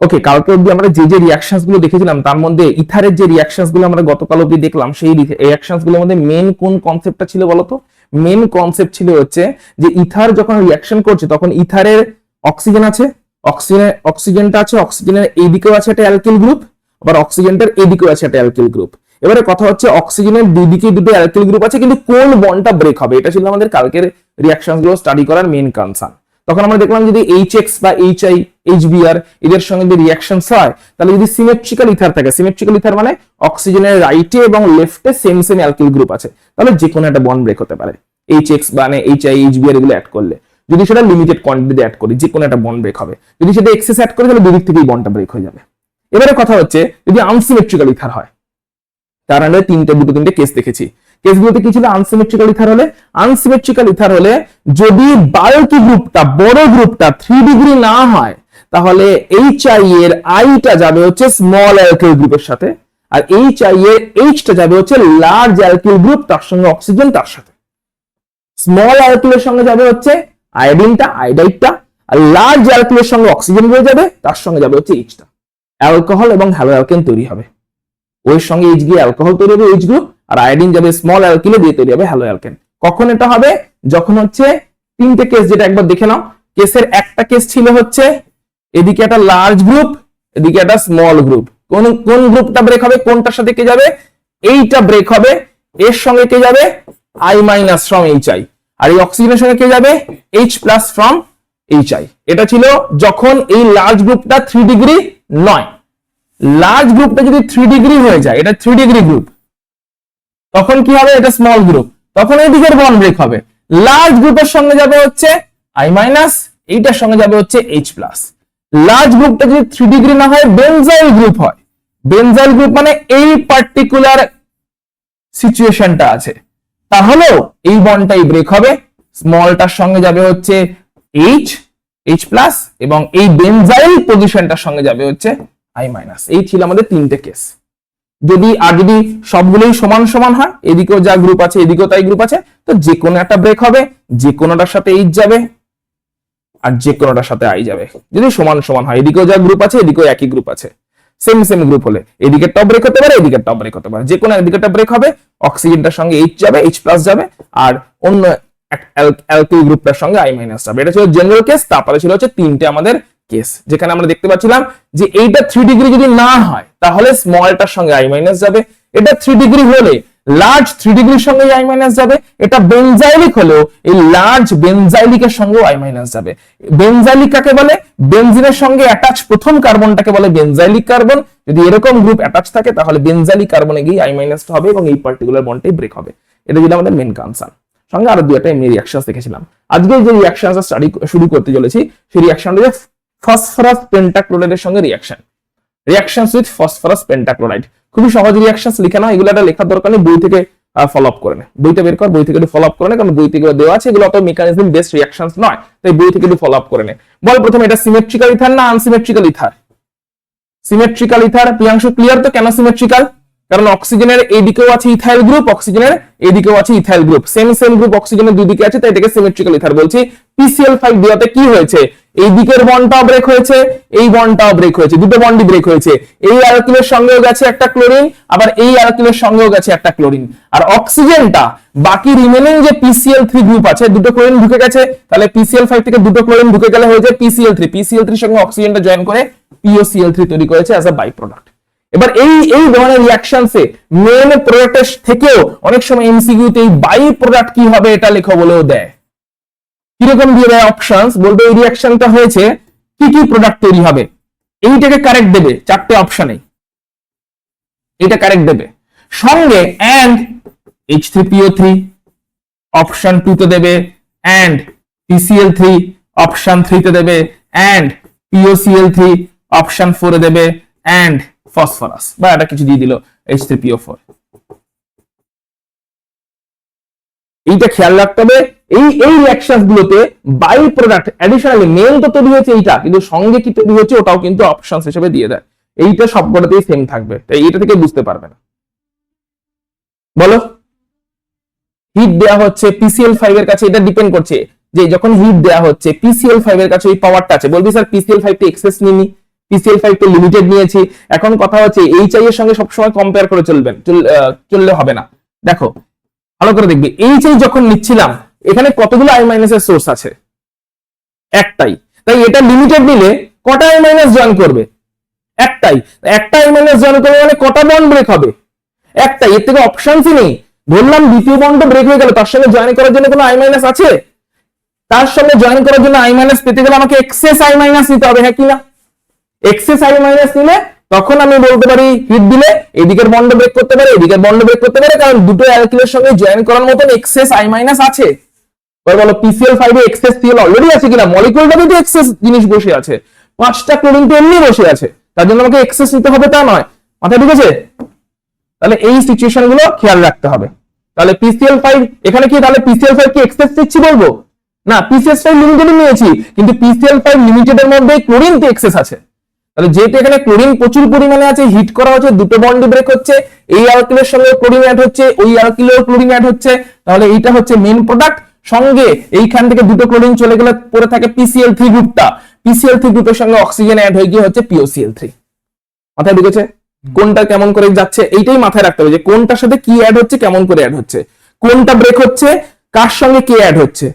ওকে, কালকে অব্দি আমরা যে রিয়াকশনস গুলো দেখেছিলাম তার মধ্যে ইথারের যে রিয়াকশনস গুলো আমরা গতকাল অব্দি দেখলাম, সেই রিয়াকশনস গুলোর মধ্যে মেন কোন কনসেপ্টটা ছিল বলতো? মেন কনসেপ্ট ছিল হচ্ছে যে ইথার যখন রিয়াকশন করছে তখন ইথারের অক্সিজেন আছে, অক্সিজেনটা আছে, অক্সিজেনের এই দিকেও আছে একটা অ্যালকিল গ্রুপ, আবার অক্সিজেনটার এই দিকেও আছে একটা অ্যালকিল গ্রুপ। এবারে কথা হচ্ছে অক্সিজেনের দুই দিকে দুটো অ্যালকিল গ্রুপ আছে, কিন্তু কোন বন্ডটা ব্রেক হবে, এটা ছিল আমাদের কালকের রিয়াকশনস গুলো স্টাডি করার মেন কনসার্ন। তখন আমরা দেখলাম যদি HX বা HI, HBr এদের সঙ্গে যদি রিঅ্যাকশনস হয়, তাহলে যদি সিমেট্রিক্যাল ইথার থাকে, সিমেট্রিক্যাল ইথার মানে অক্সিজেনের রাইটে এবং লেফটে সেম সেম অ্যালকিল গ্রুপ আছে, তাহলে যে কোনো একটা বন্ড ব্রেক হতে পারে। HX মানে HI, HBr এগুলো অ্যাড করলে, যদি সেটা লিমিটেড কোয়ান্টিটিতে অ্যাড করি, যে কোনো একটা বন্ড ব্রেক হবে। যদি সেটা এক্সেস অ্যাড করি তাহলে দুই দিক থেকেই বন্ডটা ব্রেক হয়ে যাবে। এবারে কথা হচ্ছে যদি আনসিমেট্রিক্যাল ইথার হয়, তার আমরা দুটো তিনটে কেস দেখেছি। কেসগুলোতে কি ছিল? আনসিমেট্রিক্যাল ইথার হলে, আনসিমেট্রিক্যাল ইথার হলে যদি বাল্কি গ্রুপটা, বড় গ্রুপটা 3 ডিগ্রি না হয়, তাহলে HI এর আইটা যাবে হচ্ছে স্মল অ্যালকিল গ্রুপের সাথে, আর HI এর Hটা যাবে হচ্ছে লার্জ অ্যালকিল গ্রুপ, তার সঙ্গে অক্সিজেন তার সাথে। স্মল অ্যালকিলের সঙ্গে যাবে হচ্ছে আয়োডিনটা, আয়োডাইডটা, আর লার্জ অ্যালকিলের সঙ্গে অক্সিজেন হয়ে যাবে, তার সঙ্গে যাবে হচ্ছে Hটা। অ্যালকোহল এবং হ্যালো অ্যালকেন তৈরি হবে। ওর সঙ্গে H গিয়ে অ্যালকোহল তৈরি হবে, H গ্রুপ, আর আয়োডিন যাবে স্মল অ্যালকিলে দিয়ে তৈরি হবে হ্যালো অ্যালকেন। কখন এটা হবে? যখন হচ্ছে তিনটে কেস, যেটা একবার দেখে নাও। কেসের একটা কেস ছিল হচ্ছে এদিকে একটা লার্জ গ্রুপ, এদিকে একটা স্মল গ্রুপ। কোন গ্রুপটা ব্রেক হবে? কোনটার সাথে কে যাবে? এইটা ব্রেক হবে, এর সঙ্গে কে যাবে? I মাইনাস ফ্রম HI, আর এই অক্সিজেনের সঙ্গে কে যাবে? H plus from HI। এটা ছিল যখন এই লার্জ গ্রুপটা 3 ডিগ্রি নয়। লার্জ গ্রুপটা যদি 3 ডিগ্রি হয়ে যায়, এটা 3 ডিগ্রি গ্রুপ, তখন কি হবে? এটা স্মল গ্রুপ, তখন এই দিকের বন্ড ব্রেক হবে। লার্জ গ্রুপের সঙ্গে যাবে হচ্ছে I মাইনাস, এইটার সঙ্গে যাবে হচ্ছে H প্লাস। লার্জ গ্রুপটা যদি 3 ডিগ্রি না হয়, বেনজাইল গ্রুপ হয়। বেনজাইল গ্রুপ মানে এই পার্টিকুলার সিচুয়েশনটা আছে, তাহলেও এই বন্ডটাই ব্রেক হবে। স্মলটার সঙ্গে যাবে হচ্ছে H প্লাস, এবং এই বেনজাইল পজিশনটার সঙ্গে যাবে হচ্ছে I মাইনাস। এই ছিল আমাদের তিনটে কেস। যদি সবগুলোই সমান সমান হয়, এদিকেও যা গ্রুপ আছে এদিকেও তাই গ্রুপ আছে, তো যে কোনো একটা ব্রেক হবে, যে কোনোটার সাথে H যাবে আর যে কোনোটার সাথে I যাবে। যদি সমান সমান হয়, এদিকেও যা গ্রুপ আছে এদিকেও একই গ্রুপ আছে, সেম সেম গ্রুপ হলে এদিকের টপ ব্রেক হতে পারে, এদিকের টপ ব্রেক হতে পারে, যে কোনো একদিকেরটা ব্রেক হবে। অক্সিজেনটার সঙ্গে H যাবে, H প্লাস যাবে, আর অন্য অ্যালকিল গ্রুপটার সঙ্গে I মাইনাস যাবে। এটা ছিল জেনারেল কেস। তারপরে ছিল হচ্ছে তিনটে আমাদের কেস, যেখানে আমরা দেখতে পাচ্ছিলাম যে এইটা 3 ডিগ্রি যদি না হয়, তাহলে স্মলটার সঙ্গে I মাইনাস যাবে। এটা 3 ডিগ্রি হলে লার্জ 3 ডিগ্রির সঙ্গে I মাইনাস যাবে। এটা বেনজাইলিক হলেও এই লার্জ বেনজাইলিকের সঙ্গেও I মাইনাস যাবে। বেনজাইলিক কাকে বলে? বেনজিনের সঙ্গে অ্যাটাচ প্রথম কার্বনটাকে বলে বেনজাইলিক কার্বন। যদি এরকম গ্রুপ অ্যাটাচ থাকে, তাহলে বেনজাইলিক কার্বনে গিয়ে I মাইনাসটা হবে এবং এই পার্টিকুলার বন্ডটাই ব্রেক হবে। এটা যেটা আমাদের মেন কনসার্ন। সঙ্গে আরো দুটো এমনি রিঅ্যাকশনস দেখেছিলাম। আজকে যে রিঅ্যাকশনস স্টাডি শুরু করতে চলেছি, সেই রিঅ্যাকশনটা হচ্ছে ফসফরাস পেন্টাক্লোরাইডের সঙ্গে রিঅ্যাকশনস উইথ ফসফরাস পেন্টাক্লোরাইড। খুবই সহজ রিঅ্যাকশনস লিখে নাও, এগুলো একটা লেখার দরকার নেই, বই থেকে ফলো আপ করে নে, বইটা বের কর, বই থেকে একটু ফলো আপ করে নে, কারণ বই থেকে দেওয়া আছে, এগুলো অত মেকানিজম বেসড রিঅ্যাকশনস নয়, তাই বই থেকে একটু ফলো আপ করে নে। বল প্রথমে, এটা সিমেট্রিক্যাল ইথার না unsymmetrical ether? Symmetrical ether. Priyanshu clear তো কেন সিমেট্রিক্যাল? কারণ অক্সিজেনের এইদিকেও আছে ইথাইল গ্রুপ, অক্সিজেনের এইদিকেও আছে ইথাইল গ্রুপ, সেম গ্রুপ অক্সিজেনের দুই দিকে আছে, তাই এটাকে সিমেট্রিক্যাল ইথার বলছি। PCl5 দেওয়াতে কি হয়েছে? এই দিকের বন্ডটাও ব্রেক হয়েছে, এই বন্ডটাও ব্রেক হয়েছে, দুটো বন্ডই ব্রেক হয়েছে। এই অ্যালকিলের সঙ্গেও গেছে একটা ক্লোরিন, আবার এই অ্যালকিলের সঙ্গেও গেছে একটা ক্লোরিন। আর অক্সিজেনটা বাকি রিমেনিং যে PCl3 গ্রুপ আছে, দুটো ক্লোরিন ঢুকে গেছে, তাহলে PCl5 থেকে দুটো ক্লোরিন ঢুকে গেলে হয়ে যায় PCl3। PCl3 সঙ্গে অক্সিজেনটা জয়েন করে POCl3 তৈরি করেছে অ্যাজ আ বাই প্রোডাক্ট। এবার এই ধরনের রিঅ্যাকশনসে মেন প্রোডাক্টের থেকেও অনেক সময় এমসিকিউতে এই বাই প্রোডাক্ট কি হবে এটা লেখো বলেও দেয়। কিরকম দিয়ে দেয় অপশনস? বলবে এই রিঅ্যাকশনটা হয়েছে, কি কি প্রোডাক্ট তৈরি হবে, এইটাকে কারেক্ট দেবে চারটে অপশনে, এটা কারেক্ট দেবে। সঙ্গে এন্ড H3PO3 অপশন 2 তে দেবে, এন্ড PCl3 অপশন 3 তে দেবে, এন্ড POCl3 অপশন 4 এ দেবে, এন্ড ফসফরাস বা এটা কিছু দিয়ে দিল H3PO4। এইটা খেয়াল রাখতে হবে। এই রিঅ্যাকশনস গুলোতে বাই প্রোডাক্ট অ্যাডিশনালি মেন তো তৈরি হয়েছে এইটা, কিন্তু সঙ্গে কি তৈরি হচ্ছে ওটাও কিন্তু অপশনস হিসেবে দিয়ে দেয়। এইটা সবকটাতেই সেম থাকবে, তাই এইটা থেকে বুঝতে পারবে না। বলো, হিট দেয়া হচ্ছে PCl5 এর কাছে, এটা ডিপেন্ড করছে যে যখন হিট দেয়া হচ্ছে PCl5 এর কাছে ওই পাওয়ারটা আছে, বলবি স্যার PCl5 তে এক্সেস নিনি, PCl5 কে লিমিটেড নিয়েছি। এখন কথা হচ্ছে HI এর সঙ্গে সবসময় কম্পেয়ার করে চললে হবে না। দেখো ভালো করে দেখবি, HI যখন নিচ্ছিলাম এখানে কতগুলো I মাইনাস এর সোর্স আছে, একটাই, তাই এটা লিমিটেড নিলে কটা I মাইনাস জয়েন করবে, একটাই, একটা I মাইনাস জয়েন করবে মানে কটা বন্ড ব্রেক হবে, একটাই, এর থেকে অপশনসই নেই। ধরলাম দ্বিতীয় বন্ড ব্রেক হয়ে গেল, তার সঙ্গে জয়েন করার জন্য কোনো I মাইনাস আছে, তার সঙ্গে জয়েন করার জন্য I মাইনাস পেতে গেলে আমাকে এক্সেস I মাইনাস নিতে হবে, হ্যাঁ কিনা? এক্সেস I মাইনাস নিলে তখন আমি বলতে পারি হিট দিলে এদিকের বন্ড ব্রেক করতে পারে, এদিকের বন্ড ব্রেক করতে পারে, কারণ দুটো অ্যালকিলের সঙ্গে জয়েন করার মতন এক্সেস I মাইনাস আছে। এবার বলো PCl5 এ এক্সেস সিএল অলরেডি আছে কিনা? মলিকিউলটাতে তো এক্সেস জিনিস বসে আছে, 5টা ক্লোরিন তো এমনি বসে আছে, তার জন্য আমাকে এক্সেস নিতে হবে তা নয়। মাথায় ঢুকেছে? তাহলে এই সিচুয়েশন গুলো খেয়াল রাখতে হবে। তাহলে PCl5 এখানে কি, তাহলে PCl5 কি এক্সেস নিচ্ছি বলবো না, PCl5 লিমিটেড নিয়েছি, কিন্তু PCl5 লিমিটেডের মধ্যে ক্লোরিন তো এক্সেস আছে। তাহলে যেহেতু এখানে ক্লোরিন প্রচুর পরিমাণে আছে, হিট করা হচ্ছে, দুটো বন্ড ব্রেক হচ্ছে, এই অ্যালকিলের সঙ্গে ক্লোরিন অ্যাড হচ্ছে, ওই অ্যালকিলেও ক্লোরিন অ্যাড হচ্ছে, তাহলে এইটা হচ্ছে মেইন প্রোডাক্ট। সঙ্গে এইখান থেকে দুটো ক্লোরিন চলে গেলে পরে থাকে PCl3 গ্রুপটা, PCl3 গ্রুপের সঙ্গে অক্সিজেন অ্যাড হয়ে গিয়ে হচ্ছে POCl3। মাথায় ঢুকেছে? কোনটা কেমন করে যাচ্ছে এইটাই মাথায় রাখতে হবে, যে কোনটার সাথে কি অ্যাড হচ্ছে, কেমন করে অ্যাড হচ্ছে, কোনটা ব্রেক হচ্ছে, কার সঙ্গে কে অ্যাড হচ্ছে।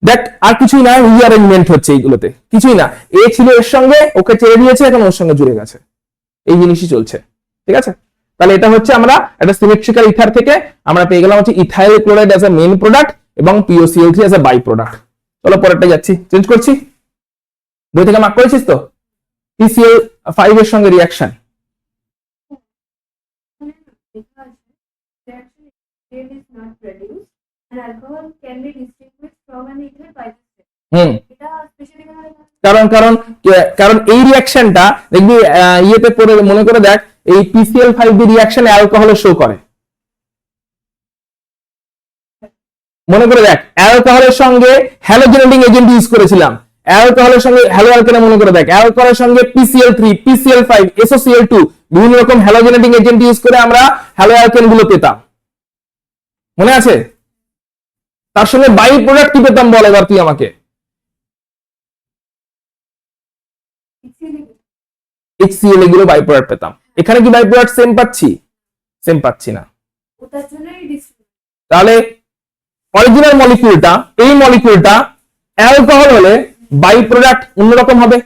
দেখ আর কিছুই না, রিঅ্যারেঞ্জমেন্ট হচ্ছে এইগুলোতে, কিছুই না। এ ছিল এর সঙ্গে, ওকে ছেড়ে দিয়েছে, এখন ওর সঙ্গে জুড়ে গেছে, এই জিনিসই চলছে। ঠিক আছে, তাহলে এটা হচ্ছে আমরা একটা সিমেট্রিক্যাল ইথার থেকে আমরা পেয়ে গেলাম হচ্ছে ethyl chloride as a main product এবং POCl3 as a by product. চলো পরেরটা যাচ্ছি, চেঞ্জ করছি। বই থেকে মার্ক করেছিস তো PCl5 এর সঙ্গে রিঅ্যাকশন? কারণ এই রিঅ্যাকশনটা দেখবি ইয়েতে পড়ে, মনে করে দেখ, এই PCl5 রিঅ্যাকশন অ্যালকোহল শো করে। মনে করে দেখ, অ্যালকোহলের সঙ্গে হ্যালোজেনেটিং এজেন্ট ইউজ করেছিলাম, অ্যালকোহলের সঙ্গে হ্যালো অ্যালকেনে, মনে করে দেখ, অ্যালকোহলের সঙ্গে PCl3, PCl5, SOCl2 বিভিন্ন রকম হ্যালোজেনেটিং এজেন্ট ইউজ করে আমরা হ্যালো অ্যালকেন গুলো পেতাম, মনে আছে? তার সঙ্গে বাই প্রোডাক্ট কি পেতাম বল এবার তুই আমাকে? HCl এগুলো বাই প্রোডাক্ট পেতাম। এখানে কি বাই প্রোডাক্ট সেম পাচ্ছি? সেম পাচ্ছি না। তাহলে অরিজিনাল মলিকিউলটা, এই মলিকিউলটা অ্যালকোহল হলে বাই প্রোডাক্ট অন্যরকম হবে,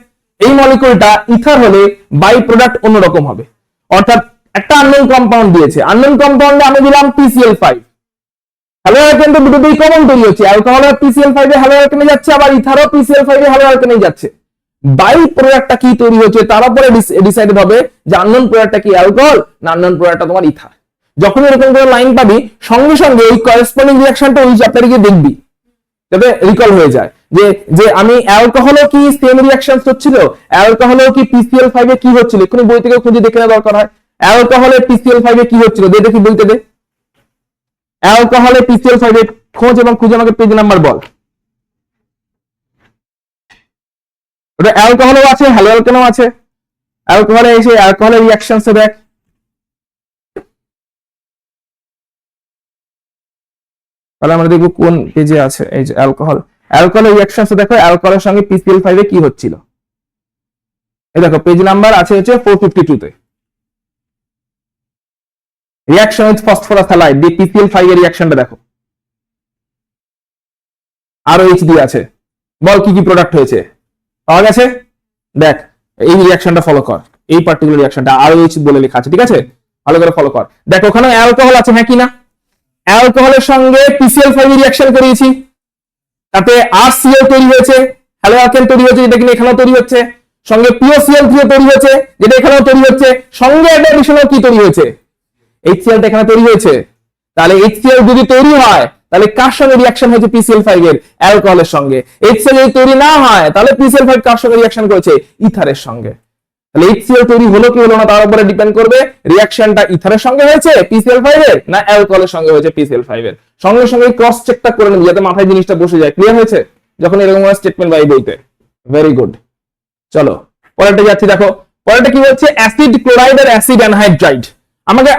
এই মলিকিউলটা ইথার হলে বাই প্রোডাক্ট অন্যরকম হবে। অর্থাৎ একটা আননোন কম্পাউন্ড দিয়েছে, আননোন কম্পাউন্ডে আমি দিলাম PCl5, হ্যালো অ্যালকেন তো দুটোই কমন তৈরি হচ্ছে, অ্যালকোহল PCl5 এ হ্যালো অ্যালকেনে যাচ্ছে, আবার ইথারও PCl5 এ হ্যালো অ্যালকেনে যাচ্ছে। বাই প্রোডাক্টটা কি তৈরি হচ্ছে তার উপরে ডিসাইডেড হবে যে আননোন প্রোডাক্টটা কি অ্যালকোহল না আননোন প্রোডাক্টটা তোমার ইথার। যখন এরকম করে লাইন পাবি সঙ্গে সঙ্গে ওই করেসপন্ডিং রিঅ্যাকশনটা ওই চ্যাপ্টারে গিয়ে দেখবি, যাতে রিকল হয়ে যায় যে যে আমি অ্যালকোহলও কি সেম রিঅ্যাকশন হচ্ছিল, অ্যালকোহলও কি PCl5 এ কি হচ্ছিল, এক্ষুনি বই থেকে খুঁজে দেখে নেওয়া দরকার হয়। অ্যালকোহলে PCl5 এ কি হচ্ছিল দে দেখি, বইতে দে। অ্যালকোহলে PCl5 এর খোঁজ এবং খুঁজে আমাকে পেজ নাম্বার বল। ওটা অ্যালকোহলও আছে, হ্যালো অ্যালকেনও আছে। অ্যালকোহলে এসে অ্যালকোহলের রিঅ্যাকশনস দেখ, তাহলে আমরা দেখবো কোন পেজে আছে। এই যে অ্যালকোহল, অ্যালকোহলের রিঅ্যাকশনস দেখো, অ্যালকোহলের সঙ্গে PCl5 এ কি হচ্ছিল, এই দেখো পেজ নাম্বার আছে হচ্ছে 452 তে। Reaction with phosphorus halide the PCl5 এর রিঅ্যাকশনটা দেখো, আরো এইচ দিয়ে আছে, বল কি কি প্রোডাক্ট হয়েছে, পাওয়া গেছে? দেখ এই রিঅ্যাকশনটা ফলো কর, এই পার্টিকুলার রিঅ্যাকশনটা আরো এইচ বলে লেখা আছে, ঠিক আছে? ভালো করে ফলো কর। দেখ ওখানে অ্যালকোহল আছে, হ্যাঁ কি না? অ্যালকোহলের সঙ্গে PCl5 রিঅ্যাকশন করিয়েছি, তাতে RCl তৈরি হয়েছে, হ্যালো অ্যালকেন তৈরি হয়েছে, যেটা কিনা এখানেও তৈরি হচ্ছে, সঙ্গে POCl3 তৈরি হয়েছে, যেটা এখানেও তৈরি হচ্ছে, সঙ্গে একটা এডিশনাল কি তৈরি হয়েছে, HCl টা এখানে তৈরি হয়েছে। তাহলে HCl যদি তৈরি হয় তাহলে কার সঙ্গে রিঅ্যাকশন হয়েছে PCl5 এর? অ্যালকোহলের সঙ্গে। HCl যদি তৈরি না হয় তাহলে PCl5 কার সঙ্গে রিঅ্যাকশন করেছে? ইথারের সঙ্গে। তাহলে HCl তৈরি হলো কি হলো না তার উপরে ডিপেন্ড করবে রিঅ্যাকশনটা ইথারের সঙ্গে হয়েছে PCl5 এর না অ্যালকোহলের সঙ্গে হয়েছে PCl5 এর। সঙ্গে সঙ্গে ক্রস চেকটা করে নিবি যাতে মাথায় জিনিসটা বসে যায়। ক্লিয়ার হয়েছে? যখন এরকম স্টেটমেন্ট বাই বইতে। Very good. চলো পরেরটা যাচ্ছি, দেখো পরেরটা কি বলছে, অ্যাসিড ক্লোরাইড আর অ্যাসিড অ্যানহাইড্রাইড।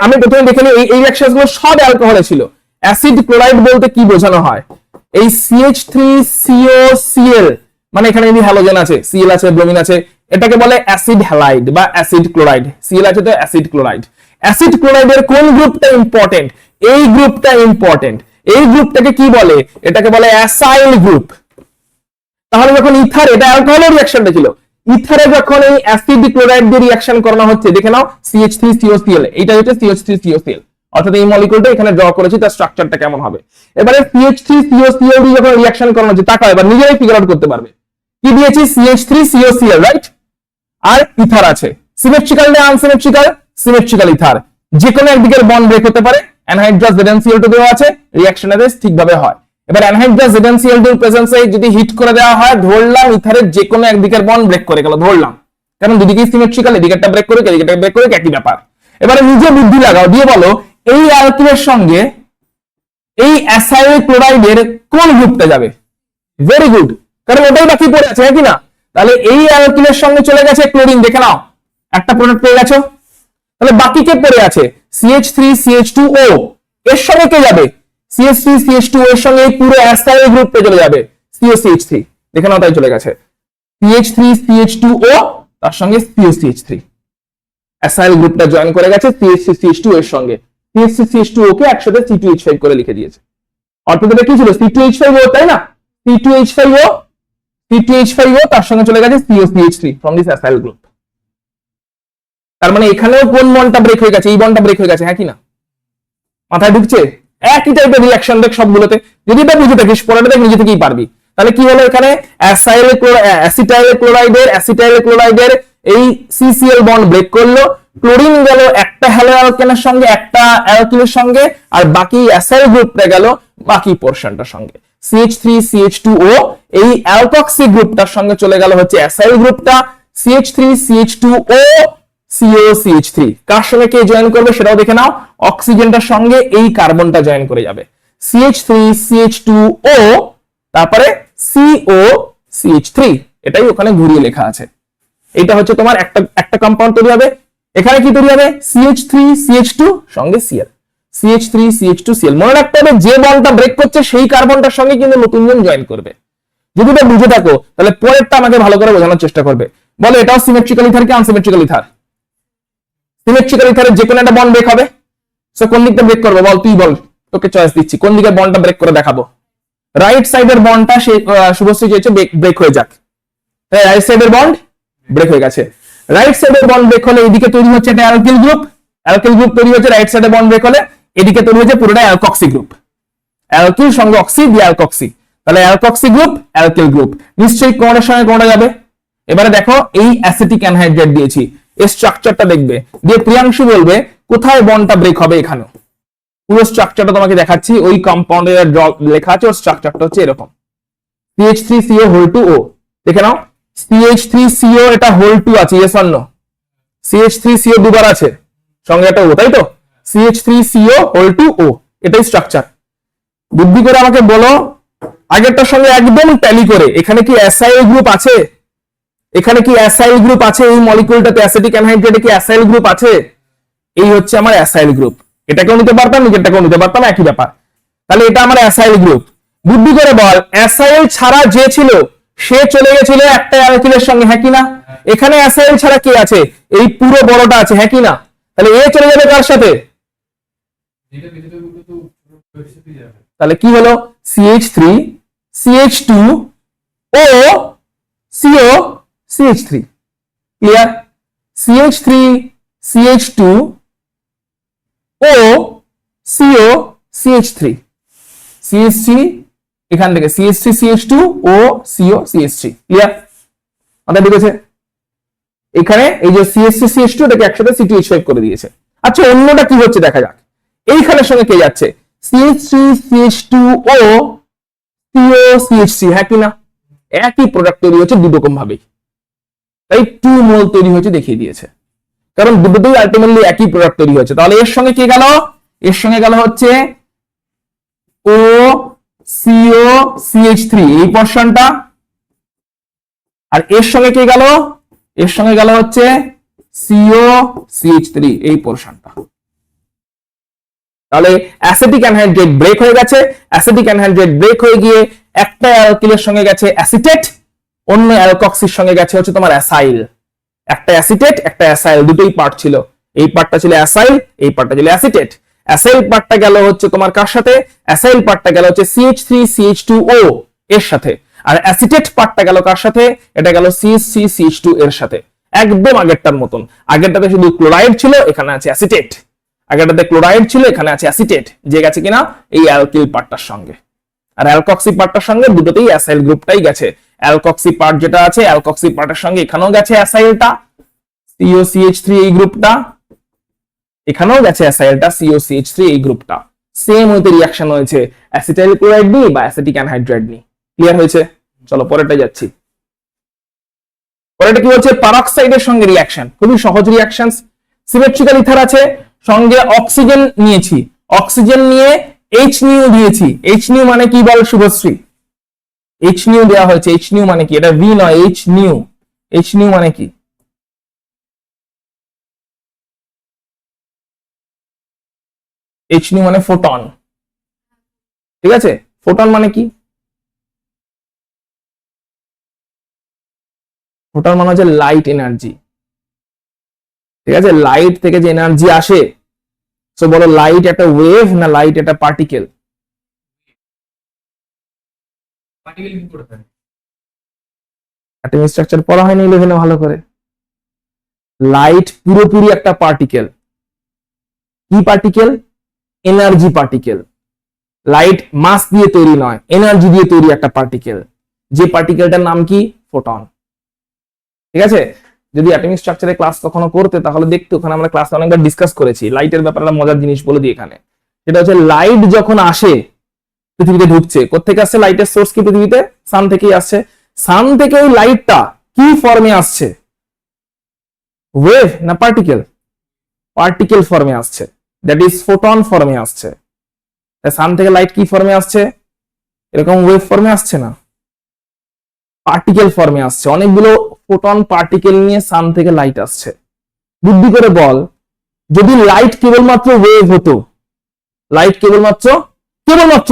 আমি প্রথমে দেখে নিই এই রিঅ্যাকশনগুলো সব অ্যালকোহলে ছিল। অ্যাসিড ক্লোরাইড বলতে কি বোঝানো হয়? এই CH3COCl মানে এখানে যদি হ্যালোজেন আছে, Cl আছে, ব্রোমিন আছে, এটাকে বলে অ্যাসিড হ্যালাইড বা অ্যাসিড ক্লোরাইড। সিএল আছে তো অ্যাসিড ক্লোরাইড। অ্যাসিড ক্লোরাইডের কোন গ্রুপটা ইম্পর্টেন্ট? এই গ্রুপটা ইম্পর্টেন্ট। এই গ্রুপটাকে কি বলে? এটাকে বলে অ্যাসাইল গ্রুপ। তাহলে যখন ইথার, এটা অ্যালকোহলের রিঅ্যাকশনটা ছিল, ইথারে যখন এই অ্যাসিড ক্লোরাইড দিয়ে রিঅ্যাকশন করানো হচ্ছে, দেখে নাও CH3COCl, এইটা হচ্ছে CH3COCl, অর্থাৎ এই মলিকিউলটা এখানে ড্র করেছি, তার স্ট্রাকচারটা কেমন হবে। এবারে CH3COCl দিয়ে যখন রিঅ্যাকশন করানো হচ্ছে, তাকাও এবার নিজেরাই ফিগার আউট করতে পারবে। কি দিয়েছি? CH3COCl, right? আর ইথার আছে। সিমেট্রিক্যাল না আনসিমেট্রিক্যাল? Symmetrical ether. যে কোনো একদিকের বন্ড ব্রেক হতে পারে, অ্যানহাইড্রাস ZnCl2 দেওয়া আছে, রিঅ্যাকশনের ঠিকভাবে হয়। এবার অ্যানহাইড্রাস ZnCl2 এর প্রেজেন্সে যদি হিট করে দেওয়া হয়, ধরলাম ইথারের যে কোনো একদিকের বন্ড ব্রেক করে গেল, ধরলাম, কারণ দুদিকেই সিমেট্রিক্যাল, এদিকেরটা ব্রেক করে এদিকেরটা ব্রেক করে, একই ব্যাপার। এবারে নিজে বুদ্ধি লাগাও, দিয়ে বলো এই অ্যালকিলের সঙ্গে এই অ্যাসাইল ক্লোরাইডের কোন গ্রুপটা যাবে? ভেরি গুড, কারণ ওটাই বাকি পড়ে আছে, হ্যাঁ কি না? তাহলে এই অ্যালকিলের সঙ্গে চলে গেছে ক্লোরিন, দেখে নাও একটা প্রোডাক্ট পেয়ে গেছো। তাহলে বাকি কে পড়ে আছে? CH3CH2O, এর সঙ্গে কে যাবে? CH3CH2O এর সঙ্গে এই পুরো অ্যাসাইল গ্রুপে চলে যাবে COCH3, দেখে নাও, তাই চলে গেছে CH3CH2O, তার সঙ্গে COCH3, অ্যাসাইল গ্রুপটা জয়েন করে গেছে CH3CH2 এর সঙ্গে। CH3CH2O কে একসাথে C2H5 করে লিখে দিয়েছে। অর্থাৎ এটা কি ছিল? C2H5O, তাই না? C2H5O তার সঙ্গে চলে গেছে COCH3 from this acyl group. তার মানে এখানেও কোন বন্ডটা ব্রেক হয়ে গেছে? এই বন্ডটা ব্রেক হয়ে গেছে, হ্যাঁ কি না? মাথায় ঢুকছে? একই টাইপের রিঅ্যাকশন দেখ সবগুলোতে, যদি এটা বুঝে থাকিস পরেটা দেখ নিজে থেকেই পারবি। তাহলে কি হলো এখানে? অ্যাসিটাইল ক্লোরাইডের এই CCl বন্ড ব্রেক করলো, ক্লোরিন গেল একটা হ্যালো অ্যালকেনের সঙ্গে, একটা অ্যালকিলের সঙ্গে, আর বাকি অ্যাসাইল গ্রুপটা গেল বাকি পোরশনটার সঙ্গে। CH3CH2O এই অ্যালকক্সি গ্রুপটার সঙ্গে চলে গেল হচ্ছে অ্যাসাইল গ্রুপটা, CH3CH2O COCH3। কার সঙ্গে কে জয়েন করবে সেটাও দেখে নাও, অক্সিজেনটার সঙ্গে এই কার্বনটা জয়েন করে যাবে, CH3CH2O, তারপরে COCH3, এটাই ওখানে ঘুরিয়ে লেখা আছে। এটা হচ্ছে তোমার একটা কম্পাউন্ড তৈরি হবে। এখানে কি তৈরি হবে? CH3CH2 সঙ্গে Cl, CH3CH2Cl। মনে রাখতে হবে যে বন্ডটা ব্রেক করছে সেই কার্বনটার সঙ্গে কিন্তু নতুন জন জয়েন করবে। যদি এটা বুঝে থাকো তাহলে পরেরটা আমাকে ভালো করে বোঝানোর চেষ্টা করবে। বলো এটাও সিমেট্রিক্যাল ইথার কি আনসিমেট্রিক্যাল ইথার? সিমেট্রিক্যাল ইথারের যে কোনো একটা বন্ড ব্রেক হবে। সো কোন দিকটা ব্রেক করবে বল, তুই বল, তোকে চয়েস দিচ্ছি, কোন দিকের বন্ডটা ব্রেক করে দেখাবো। রাইট সাইডের বন্ডটা শুভশ্রী চেয়েছে ব্রেক হয়ে যাক, তাই রাইট সাইডের বন্ড ব্রেক হয়ে গেছে। রাইট সাইডের বন্ড ব্রেক হলে এদিকে তৈরি হচ্ছে একটা অ্যালকিল গ্রুপ, অ্যালকিল গ্রুপ তৈরি হচ্ছে রাইট সাইডে বন্ড ব্রেক হলে, এদিকে তৈরি হচ্ছে পুরোটা অ্যালকক্সি গ্রুপ, অ্যালকিল সঙ্গে অক্সি দিয়ে অ্যালকক্সি, তাহলে অ্যালকক্সি গ্রুপ অ্যালকিল গ্রুপ, নিশ্চয়ই কোনটার সঙ্গে কোনটা যাবে। এবারে দেখো এই অ্যাসিটিক অ্যানহাইড্রেট দিয়েছি, এই স্ট্রাকচারটা দেখবে, দিয়ে প্রিয়াংশু বলবে কোথায় বন্ডটা ব্রেক হবে। এখানে পুরো স্ট্রাকচারটা তোমাকে দেখাচ্ছি, ওই কম্পাউন্ডে লেখা আছে, ওর স্ট্রাকচারটা হচ্ছে এরকম, CH3CO হোল 2O, দেখে নাও CH3CO এটা হোল 2 আছে, ইয়েস অর নো? CH3CO দুবার আছে, সঙ্গে একটা O, তাই তো? CH3CO হোল 2O, এটাই স্ট্রাকচার। বুদ্ধি করে আমাকে বলো আগেরটার সঙ্গে একদম ট্যালি করে, এখানে কি অ্যাসাইল গ্রুপ আছে? এখানে কি অ্যাসাইল গ্রুপ আছে? এই মলিকিউলটাতে অ্যাসিটিক অ্যানহাইড্রেটে কি অ্যাসাইল গ্রুপ আছে? এই হচ্ছে আমার অ্যাসাইল গ্রুপ। এটাকেও নিতে পারতাম, নিজেরটাকেও নিতে পারতাম, একই ব্যাপার। তাহলে এটা আমার অ্যাসাইল গ্রুপ। বুদ্ধি করে বল, অ্যাসাইল ছাড়া যে ছিল সে চলে গেছিল একটা অ্যালকিলের সঙ্গে, হ্যাঁ কি না? এখানে অ্যাসাইল ছাড়া কে আছে? এই পুরো বড়টা আছে, হ্যাঁ কি না? তাহলে এ চলে যাবে কার সাথে? তাহলে কি হলো? CH3 CH2 O CO CH3, clear? CH3 CH2 O CO CH3, CH3 এখান থেকে CH3 CH2 O CO CH3, clear? মাথায় ঢুকেছে? এখানে এই যে CH3 CH2 এটাকে একসাথে C2H5 করে দিয়েছে। আচ্ছা অন্যটা কি হচ্ছে দেখা যাক। এইখানের সঙ্গে কে যাচ্ছে? CH3 CH2O CO CH3, হ্যাঁ কি না? একই প্রোডাক্ট তৈরি হচ্ছে দুরকম ভাবেই, তাই 2 মোল তৈরি হয়েছে দেখিয়ে দিয়েছে, কারণ দুটোই আলটিমেটলি একই প্রোডাক্ট তৈরি হয়েছে। তাহলে এর সঙ্গে কে গেল? এর সঙ্গে গেল হচ্ছে O CO CH3 এই পোরশনটা, আর এর সঙ্গে কে গেল? এর সঙ্গে গেল হচ্ছে CO CH3 এই পোরশনটা। তাহলে অ্যাসিটিক অ্যানহাইড্রেট ব্রেক হয়ে গেছে, অ্যাসিটিক অ্যানহাইড্রেট ব্রেক হয়ে গিয়ে একটা অ্যালকিলের সঙ্গে গেছে অ্যাসিটেট, অন্য অ্যালকক্সির সঙ্গে গেছে হচ্ছে তোমার অ্যাসাইল। একটা অ্যাসিটেট একটা অ্যাসাইল দুটোই পার্ট ছিল, এই পার্টটা ছিল অ্যাসাইল, এই পার্টটা ছিল অ্যাসিটেট। অ্যাসাইল পার্টটা গেল হচ্ছে তোমার কার সাথে, অ্যাসাইল পার্টটা গেল হচ্ছে CH3CH2O এর সাথে, আর অ্যাসিটেট পার্টটা গেল কার সাথে, এটা গেল CH3CH2 এর সাথে। একদম আগেরটার মতন, আগেরটাতে শুধু ক্লোরাইড ছিল, এখানে আছে অ্যাসিটেট, আগেরটাতে ক্লোরাইড ছিল, এখানে আছে অ্যাসিটেট, যে গেছে কিনা এই অ্যালকিল পার্টটার সঙ্গে। আর অ্যালকক্সি পার্টটার সঙ্গে দুটোতেই অ্যাসাইল গ্রুপটাই গেছে। অ্যালকক্সি পার্ট যেটা আছে, অ্যালকক্সি পার্টের সঙ্গে এখানেও গেছে অ্যাসাইলটা COCH3 এই গ্রুপটা, এখানেও গেছে অ্যাসাইলটা COCH3 এই গ্রুপটা। সেম ওইতে রিঅ্যাকশন হয়েছে অ্যাসিটাইল ক্লোরাইড নিয়ে বা অ্যাসিটিক অ্যানহাইড্রাইড নিয়ে। ক্লিয়ার হয়েছে? চলো পরেরটা যাচ্ছি। পরেরটা কি হচ্ছে, পারক্সাইডের সঙ্গে রিঅ্যাকশন, খুবই সহজ রিঅ্যাকশন। সিমেট্রিক্যাল ইথার আছে, সঙ্গে অক্সিজেন নিয়েছি, অক্সিজেন নিয়ে H নিউ দিয়েছি। H নিউ মানে কি বল শুভশ্রী? H নিউ দেওয়া হয়েছে, H নিউ মানে কি? এটা V নয়, H নিউ। H নিউ মানে কি? H নিউ মানে ফোটন, ঠিক আছে? ফোটন মানে কি? ফোটন মানে হচ্ছে লাইট এনার্জি, ঠিক আছে? লাইট থেকে যে এনার্জি আসে, তো বলো লাইট একটা ওয়েভ না লাইট একটা পার্টিকেল? অ্যাটমিক স্ট্রাকচার পড়া হয়নি ইলেভেনে ভালো করে। লাইট পুরোপুরি একটা পার্টিকেল। কি পার্টিকেল? Energy particle. লাইট মাস দিয়ে তৈরি নয়, এনার্জি দিয়ে তৈরি একটা পার্টিকেল, যে পার্টিকেলটার নাম কি? ফোটন। ঠিক আছে? যদি অ্যাটমিক স্ট্রাকচারের ক্লাস কখনো করতে তাহলে দেখতে, ওখানে আমরা ক্লাসে অনেকবার ডিসকাস করেছি। লাইটের ব্যাপারে একটা মজার জিনিস বলে দিই এখানে, সেটা হচ্ছে লাইট যখন আসে পৃথিবীতে ঢুকছে, কোত্থেকে আসছে? লাইটের সোর্স কি পৃথিবীতে? সান থেকেই আসছে। সান থেকে ওই লাইটটা কি ফর্মে আসছে? ওয়েভ না পার্টিকেল? পার্টিকেল ফর্মে আসছে, দ্যাট ইজ ফোটন ফর্মে আসছে। সান থেকে লাইট কি ফর্মে আসছে? এরকম ওয়েভ ফর্মে আসছে না, পার্টিকেল ফর্মে আসছে। অনেকগুলো ফোটন পার্টিকেল নিয়ে সান থেকে লাইট আসছে। বুদ্ধি করে বল, যদি লাইট কেবলমাত্র ওয়েভ হতো, লাইট কেবলমাত্র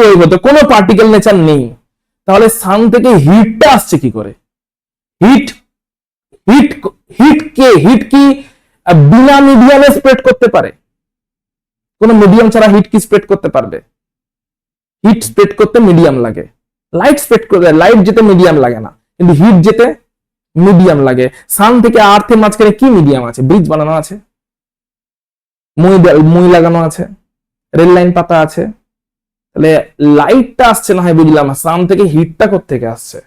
ওয়েভ হতো, কোনো পার্টিকেল নেচার নেই, তাহলে সান থেকে হিটটা আসছে কি করে? হিট হিট হিট কি বিনা মিডিয়ামে স্প্রেড করতে পারে? কোন মিডিয়াম ছাড়া হিট কি স্প্রেড করতে পারবে? হিট স্প্রেড করতে মিডিয়াম লাগে, লাইট স্প্রেড করতে লাইট যেতে মিডিয়াম লাগে না, কিন্তু হিট যেতে মিডিয়াম লাগে। সান থেকে আর্থের মাঝখানে কি মিডিয়াম আছে? ব্রিজ বানানো আছে, মই লাগানো আছে, রেল লাইন পাতা আছে। তাহলে লাইটটা আসছে না হয় বুঝলাম, সান থেকে হিটটা কোত্থেকে আসছে?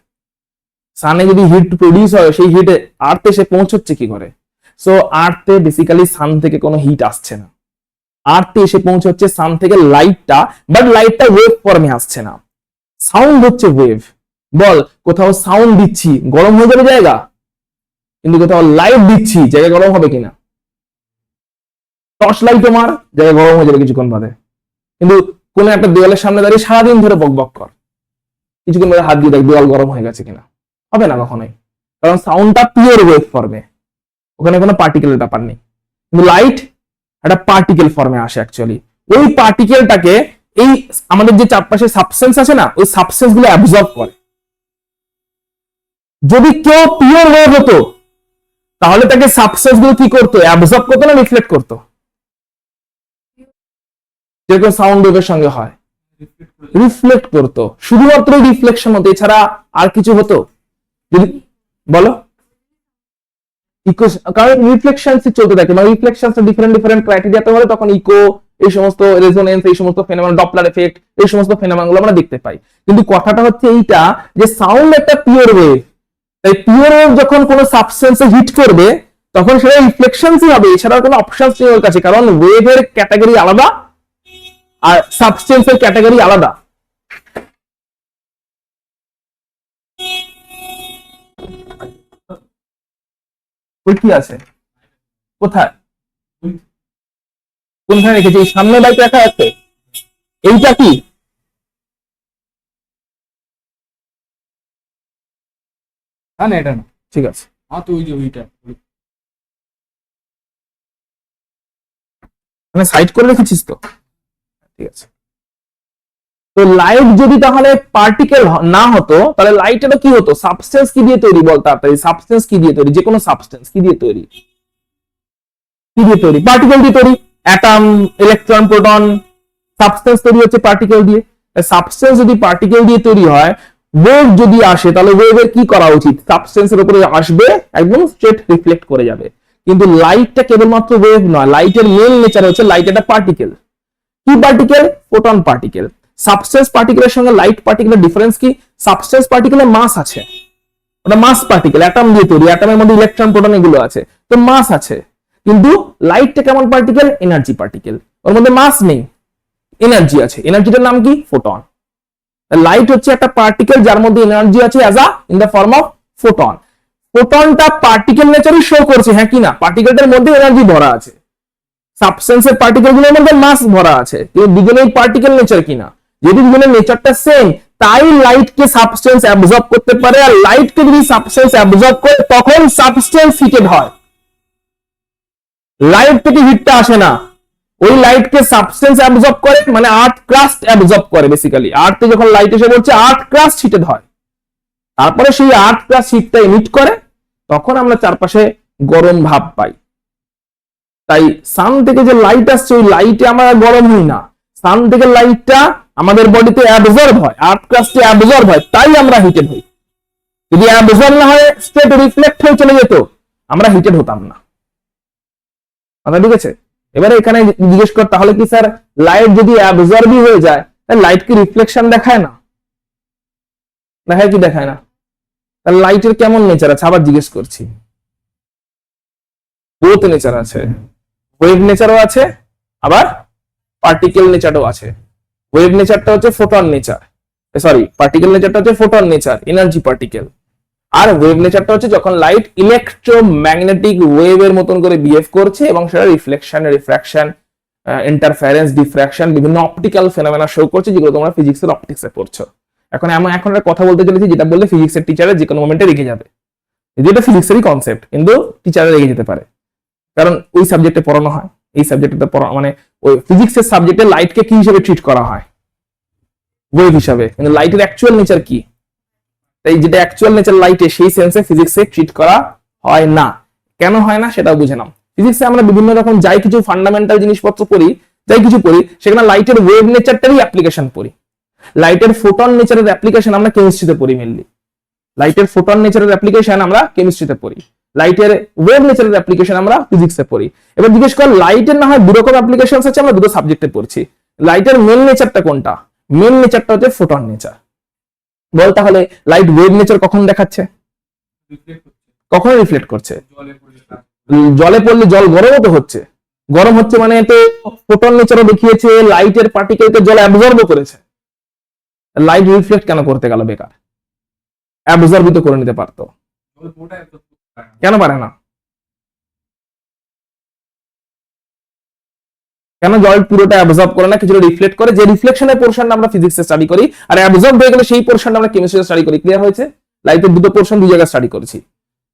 সানে যদি হিট প্রডিউস হয়, সেই হিটে আর্থে এসে পৌঁছচ্ছে কি করে? সো আর্থে বেসিক্যালি সান থেকে কোনো হিট আসছে না, আর্থে এসে পৌঁছচ্ছে সান থেকে লাইটটা, বাট লাইটটা ওয়েভ ফর্মে আসছে না। সাউন্ড হচ্ছে ওয়েভ। বল, কোথাও সাউন্ড দিচ্ছি গরম হয়ে যাবে জায়গা, কিন্তু কোথাও লাইট দিচ্ছি জায়গা গরম হবে কিনা? টর্চ লাইট তোমার জায়গা গরম হয়ে যাবে কিছুক্ষণ বাদে, কিন্তু কোন একটা দেওয়ালের সামনে দাঁড়িয়ে সারাদিন ধরে বক বক কর, কিছুক্ষণ বাদে হাত দিয়ে দেখ দেওয়াল গরম হয়ে গেছে কিনা, হবে না কখনোই, কারণ সাউন্ডটা পিওর ওয়েভ ফর্মে, ওখানে কোনো পার্টিকেলের ব্যাপার নেই। কিন্তু লাইট একটা পার্টিকেল ফর্মে আসে অ্যাকচুয়ালি। ওই পার্টিকেলটাকে এই আমাদের যে চারপাশে সাবস্টেন্স আছে না, ওই সাবস্টেন্স গুলো অ্যাবজর্ব করে। যদি কেউ পিওর ওয়েভ হতো, তাহলে তাকে সাবস্টেন্স গুলো কি করতো? অ্যাবজর্ব করতো না রিফ্লেক্ট করতো? যেরকম সাউন্ড ওয়েভের সঙ্গে হয়, রিফ্লেক্ট করতো। শুধুমাত্র রিফ্লেকশন হতো, এছাড়া আর কিছু হতো? যদি বলো, ইকো, কারণ রিফ্লেকশন চলতে থাকে, মানে রিফ্লেকশন ডিফারেন্ট ক্রাইটেরিয়াতে হলে তখন ইকো, এই সমস্ত রেজোনেন্স, এই সমস্ত ফেনোমেনন, ডপলার এফেক্ট, এই সমস্ত ফেনোমেনন গুলো আমরা দেখতে পাই। কিন্তু কথাটা হচ্ছে এইটা যে সাউন্ড একটা পিওর ওয়েভ, তাই পিওর ওয়েভ যখন কোনো সাবস্টেন্সে হিট করবে তখন সেটা রিফ্লেকশনই হবে, এছাড়া কোনো অপশনস নেই ওর কাছে, কারণ ওয়েভের ক্যাটাগরি আলাদা আর সাবস্টেন্সের ক্যাটাগরি আলাদা। ওই কি আছে? কোথায়? কোনখানে রেখেছি? এই সামনে বাইক রাখা আছে, এইটা কি? না না এটা না, ঠিক আছে, হ্যাঁ তো ওই যে ওইটা মানে সাইড করে রেখেছিস তো? ঠিক আছে। তো লাইট যদি তাহলে পার্টিকেল না হতো তাহলে লাইটেরও কি হতো? সাবস্টেন্স কি দিয়ে তৈরি বল তাড়াতাড়ি? সাবস্টেন্স কি দিয়ে তৈরি? যে কোনো সাবস্টেন্স কি দিয়ে তৈরি? কি দিয়ে তৈরি? পার্টিকেল দিয়ে তৈরি। অ্যাটম, ইলেকট্রন, প্রোটন, সাবস্টেন্স তৈরি হচ্ছে পার্টিকেল দিয়ে। সাবস্টেন্স যদি পার্টিকেল দিয়ে তৈরি হয়, ওয়েভ যদি আসে তাহলে ওয়েভের কি করা উচিত? সাবস্টেন্সের উপরে আসবে, একদম স্ট্রেট রিফ্লেক্ট করে যাবে। কিন্তু লাইটটা কেবলমাত্র ওয়েভ নয়, লাইটের মেন নেচার হচ্ছে লাইট একটা পার্টিকেল। কি পার্টিকেল? Photon particle. সাবস্টেন্স পার্টিকেলের সঙ্গে লাইট পার্টিকেলের ডিফারেন্স কি? সাবস্টেন্স পার্টিকেলের মাস আছে, ওটা মাস পার্টিকেল, অ্যাটম দিয়ে তৈরি, অ্যাটমের মধ্যে ইলেকট্রন প্রোটন এগুলো আছে, তো মাস আছে। কিন্তু লাইটটা কেমন পার্টিকেল? এনার্জি পার্টিকেল, ওর মধ্যে মাস নেই, এনার্জি আছে। এনার্জিটার নাম কি? ফোটন। লাইট হচ্ছে একটা পার্টিকেল যার মধ্যে এনার্জি আছে as a in the form of photon. ফোটনটা পার্টিকেল নেচারই শো করছে, হ্যাঁ কি না? পার্টিকেলটার মধ্যে এনার্জি ভরা আছে। সাবস্টেন্সের পার্টিকেলগুলোর মধ্যে মাস ভরা আছে, কিন্তু দুজনেই পার্টিকেল নেচার কিনা? যদি দুজনের নেচারটা সেম, তাই লাইটকে সাবস্টেন্স অ্যাবজর্ব করতে পারে। আর লাইটকে যদি সাবস্টেন্স অ্যাবজর্ব করে তখন সাবস্টেন্স হিটেড হয়। লাইট থেকে হিটটা আসে না, ওই লাইটকে সাবস্টেন্স অ্যাবজর্ব করে, মানে আর্থ ক্রাস্ট অ্যাবজর্ব করে। বেসিক্যালি আর্থে যখন লাইট এসে পড়ছে, আর্থ ক্রাস্ট হিটেড হয়, তারপরে সেই আর্থ ক্রাস্ট হিটটা এমিট করে, তখন আমরা চারপাশে গরম ভাব পাই। তাই সান থেকে যে লাইট আসছে, ওই লাইটে আমরা গরম হই না, সান থেকে লাইটটা আমাদের বডিতে অ্যাবজর্ব হয়, আর্থ ক্রাস্টে অ্যাবজর্ব হয়, তাই আমরা হিটেড হই। যদি অ্যাবজর্ব না হয়, স্ট্রেট রিফ্লেক্ট হয়ে চলে যেত, আমরা হিটেড হতাম না। কথা ঠিক আছে? এবারে এখানে জিজ্ঞেস কর, তাহলে কি স্যার লাইট যদি অ্যাবজর্বই হয়ে যায়, তাহলে লাইট কি রিফ্লেকশন দেখায় না? দেখায় কি দেখায় না? তাহলে লাইটের কেমন নেচার আছে? আবার জিজ্ঞেস করছি। বোথ নেচার আছে, ওয়েভ নেচারও আছে, আবার পার্টিকেল নেচারও আছে। ওয়েভ নেচারটা হচ্ছে ফোটন নেচার, সরি, পার্টিকেল নেচারটা হচ্ছে ফোটন নেচার, এনার্জি পার্টিকেল। আর ওয়েভ নেচারটা হচ্ছে যখন লাইট ইলেকট্রোম্যাগনেটিক ওয়েভের মতন করে বিহেভ করছে এবং সেটা রিফ্লেকশন, রিফ্র্যাকশন, ইন্টারফারেন্স, ডিফ্র্যাকশন, বিভিন্ন অপটিক্যাল ফেনোমেনা শো করছে, যেগুলো তোমরা ফিজিক্সের অপটিক্সে পড়ছো। এখন এখন একটা কথা বলতে চলেছি, যেটা বললে ফিজিক্সের টিচারের যে কোনো মোমেন্টে রেখে যাবে, যেটা ফিজিক্সেরই কনসেপ্ট, কিন্তু টিচারে রেখে যেতে পারে, কারণ ওই সাবজেক্টে পড়ানো হয়। এই সাবজেক্টে পড়া মানে ওই ফিজিক্সের সাবজেক্টে লাইটকে কি হিসেবে ট্রিট করা হয়? ওয়েভ হিসাবে। কিন্তু লাইটের অ্যাকচুয়াল নেচার কি? তাই যেটা অ্যাকচুয়াল নেচার লাইটে, সেই সেন্সে ফিজিক্সে ট্রিট করা হয় না। কেন হয় না সেটাও বুঝে নাও। ফিজিক্সে আমরা বিভিন্ন রকম যাই কিছু ফান্ডামেন্টাল জিনিসপত্র পড়ি, যাই কিছু পড়ি, সেখানে লাইটের ওয়েভ নেচারটারই অ্যাপ্লিকেশন পড়ি। লাইটের ফোটন নেচারের অ্যাপ্লিকেশন আমরা কেমিস্ট্রিতে পড়ি মেনলি। লাইটের ফোটন নেচারের অ্যাপ্লিকেশন আমরা কেমিস্ট্রিতে পড়ি, লাইটের ওয়েভ নেচারের অ্যাপ্লিকেশন আমরা ফিজিক্সে পড়ি। এবার জিজ্ঞেস কর, লাইটের না হয় দুরকম অ্যাপ্লিকেশন আছে, আমরা দুটো সাবজেক্টে পড়ছি, লাইটের মেন নেচারটা কোনটা? মেন নেচারটা হচ্ছে ফোটন নেচার। বল তাহলে লাইট ওয়েভ নেচার কখন দেখাচ্ছে? কখন রিফ্লেক্ট করছে? জলে পড়লে জল গরমও তো হচ্ছে, গরম হচ্ছে মানে তো ফোটন নেচারও দেখিয়েছে, লাইটের পার্টিকেলকে জল অ্যাবজর্বও করেছে। লাইট রিফ্লেক্ট কেন করতে গেল বেকার? অ্যাবজর্বই তো করে নিতে পারতো, কেন পারে না? কেন জল পুরোটা অ্যাবজর্ব করে না, কিছুটা রিফ্লেক্ট করে? যে রিফ্লেকশনের পোরশনটা আমরা ফিজিক্সে স্টাডি করি, আর অ্যাবজর্ব হয়ে গেলে সেই পোরশনটা আমরা কেমিস্ট্রিতে স্টাডি করি। ক্লিয়ার হয়েছে? লাইটের দুটো পোরশন দুই জায়গায় স্টাডি করেছি।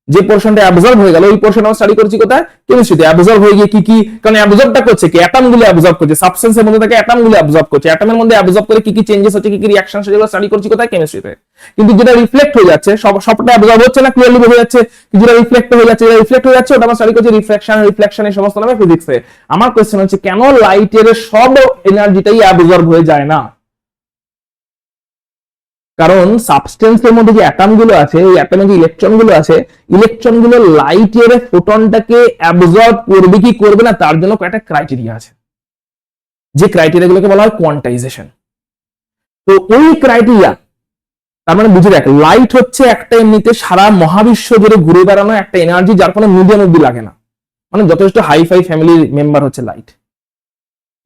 যে পোরশনটা অ্যাবজর্ব হয়ে গেল, ওই পোরশন আমরা স্টাডি করেছি কোথায়? কেমিস্ট্রিতে। অ্যাবজর্ব হয়ে গিয়ে কি কি, কারণ অ্যাবজর্বটা করছে কি? অ্যাটম গুলো অ্যাবজর্ব করছে, সাবস্টেন্সের মধ্যে থেকে অ্যাটম গুলো অ্যাবজর্ব করছে, অ্যাটমের মধ্যে অ্যাবজর্ব করে কি কি চেঞ্জেস হচ্ছে, কি কি রিঅ্যাকশন হচ্ছে, যেগুলো স্টাডি করছি কোথায়? কেমিস্ট্রিতে। কিন্তু যেটা রিফ্লেক্ট হয়ে যাচ্ছে, সবটা অ্যাবজর্ব হচ্ছে না, ক্লিয়ারলি বোঝা যাচ্ছে। যেটা রিফ্লেক্ট হয়ে যাচ্ছে, যেটা রিফ্লেক্ট হয়ে যাচ্ছে, ওটা আমরা স্টাডি করছি রিফ্র্যাকশন, রিফ্লেকশন, এই সমস্ত নামে ফিজিক্সে। আমার কোশ্চেন হচ্ছে, কেন লাইটের সব এনার্জিটাই অ্যাবজর্ব হয়ে যায় না? কারণ সাবস্টেন্সের মধ্যে যে অ্যাটম গুলো আছে, ওই অ্যাটমে যে ইলেকট্রন গুলো আছে, ইলেকট্রন গুলো লাইটের ফোটনটাকে অ্যাবজর্ব করবে কি করবে না, তার জন্য কয়েকটা ক্রাইটেরিয়া আছে, যে ক্রাইটেরিয়া গুলোকে বলা হয় কোয়ান্টাইজেশন। তো ওই ক্রাইটেরিয়া, তার মানে বুঝে দেখ, লাইট হচ্ছে একটা এমনিতে সারা মহাবিশ্ব জুড়ে ঘুরে বেড়ানো একটা এনার্জি, যার কোনো মিডিয়াম অব্দি লাগে না। মানে যথেষ্ট হাইফাই ফ্যামিলির মেম্বার হচ্ছে লাইট,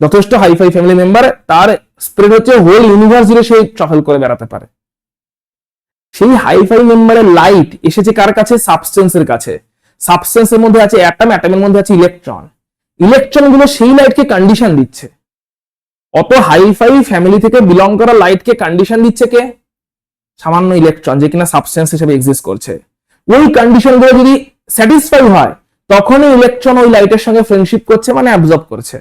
যথেষ্ট হাইফাই ফ্যামিলি মেম্বার, তার স্প্রেড হচ্ছে হোল ইউনিভার্স জুড়ে সে ট্রাভেল করে বেড়াতে পারে। সেই হাইফাই মেম্বারের লাইট এসেছে কার কাছে? সাবস্টেন্সের কাছে। সাবস্টেন্সের মধ্যে আছে অ্যাটম, অ্যাটমের মধ্যে আছে ইলেকট্রন, ইলেকট্রন গুলো সেই লাইটকে কন্ডিশন দিচ্ছে। অত হাইফাই ফ্যামিলি থেকে বিলং করা লাইটকে কন্ডিশন দিচ্ছে কে? সামান্য ইলেকট্রন, যে কিনা সাবস্টেন্স হিসেবে এক্সিস্ট করছে। ওই কন্ডিশন গুলো যদি স্যাটিসফাই হয়, তখনই ইলেকট্রন ওই লাইটের সঙ্গে ফ্রেন্ডশিপ করছে, মানে অ্যাবজর্ব করছে।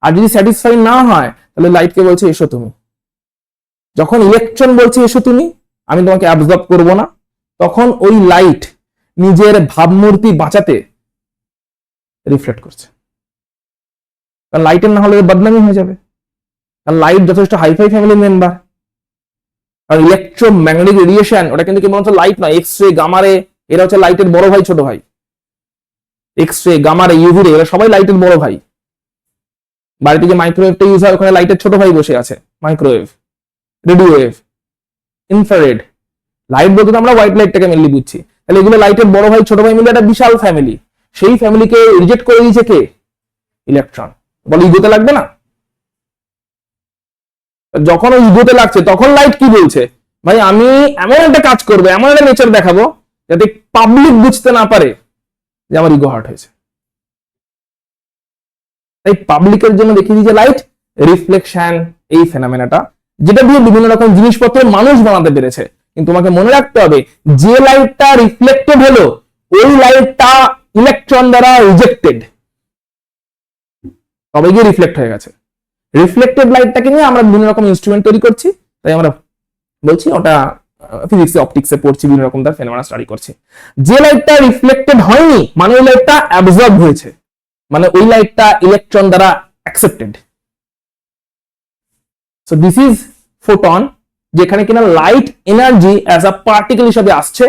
আর যদি স্যাটিসফাই না হয়, তাহলে লাইটকে বলছে এসো তুমি, যখন ইলেকট্রন বলছে এসো তুমি, আমি তোমাকে অ্যাবজর্ব করব না, তখন ওই লাইট নিজের ভাবমূর্তি বাঁচাতে রিফ্লেক্ট করছে। কারণ লাইটের না হলে বদনামি হয়ে যাবে, কারণ লাইট যথেষ্ট হাইফাই ফ্যামিলি মেম্বার। আর ইলেকট্রোম্যাগনেটিক রেডিয়েশন ওটা কিন্তু কেবলমাত্র লাইট নয়, এক্স রে, গামা রে, এরা হচ্ছে লাইটের বড় ভাই ছোট ভাই। এক্স রে, গামা রে, ইউভি রে, এরা সবাই লাইটের বড় ভাই। বাড়িতে যে মাইক্রোওয়েভটা ইউজ হয় ওখানে লাইটের ছোট ভাই বসে আছে, microwave, radio wave, infrared. Light বলতে তো আমরা হোয়াইট লাইটটাকে মেনলি বুঝছি, তাহলে এগুলো লাইটের বড় ভাই ছোট ভাই মিলে একটা বিশাল ফ্যামিলি। সেই ফ্যামিলিকে রিজেক্ট করে দিয়েছে কে? ইলেকট্রন। বলে ইগোতে লাগবে না? যখন ওই ইগোতে লাগছে তখন লাইট কি বলছে, ভাই আমি এমন একটা কাজ করবো, এমন একটা নেচার দেখাবো যাতে পাবলিক বুঝতে না পারে যে আমার ইগো হার্ট হয়েছে। তাই পাবলিকের জন্য দেখিয়ে দিয়েছে লাইট রিফ্লেকশন, এই ফেনোমেনাটা, যেটা দিয়ে বিভিন্ন রকম জিনিসপত্র মানুষ বানাতে পেরেছে। কিন্তু তোমাকে মনে রাখতে হবে, যে লাইটটা রিফ্লেক্টেড হলো ওই লাইটটা ইলেকট্রন দ্বারা রিজেক্টেড, তবে গিয়ে রিফ্লেক্ট হয়ে গেছে। রিফ্লেক্টেড লাইটটাকে নিয়ে আমরা বিভিন্ন রকম ইনস্ট্রুমেন্ট তৈরি করছি, তাই আমরা বলছি ওটা ফিজিক্সে, অপটিক্সে পড়ছি, বিভিন্ন রকম তার ফেনোমেনা স্টাডি করছি। যে লাইটটা রিফ্লেক্টেড হয়নি মানে ওই লাইটটা অ্যাবজর্ব হয়েছে, মানে ওই লাইটটা ইলেকট্রন দ্বারা accepted. So this is photon, যেখানে কিনা light energy as a particle হিসেবে আসছে,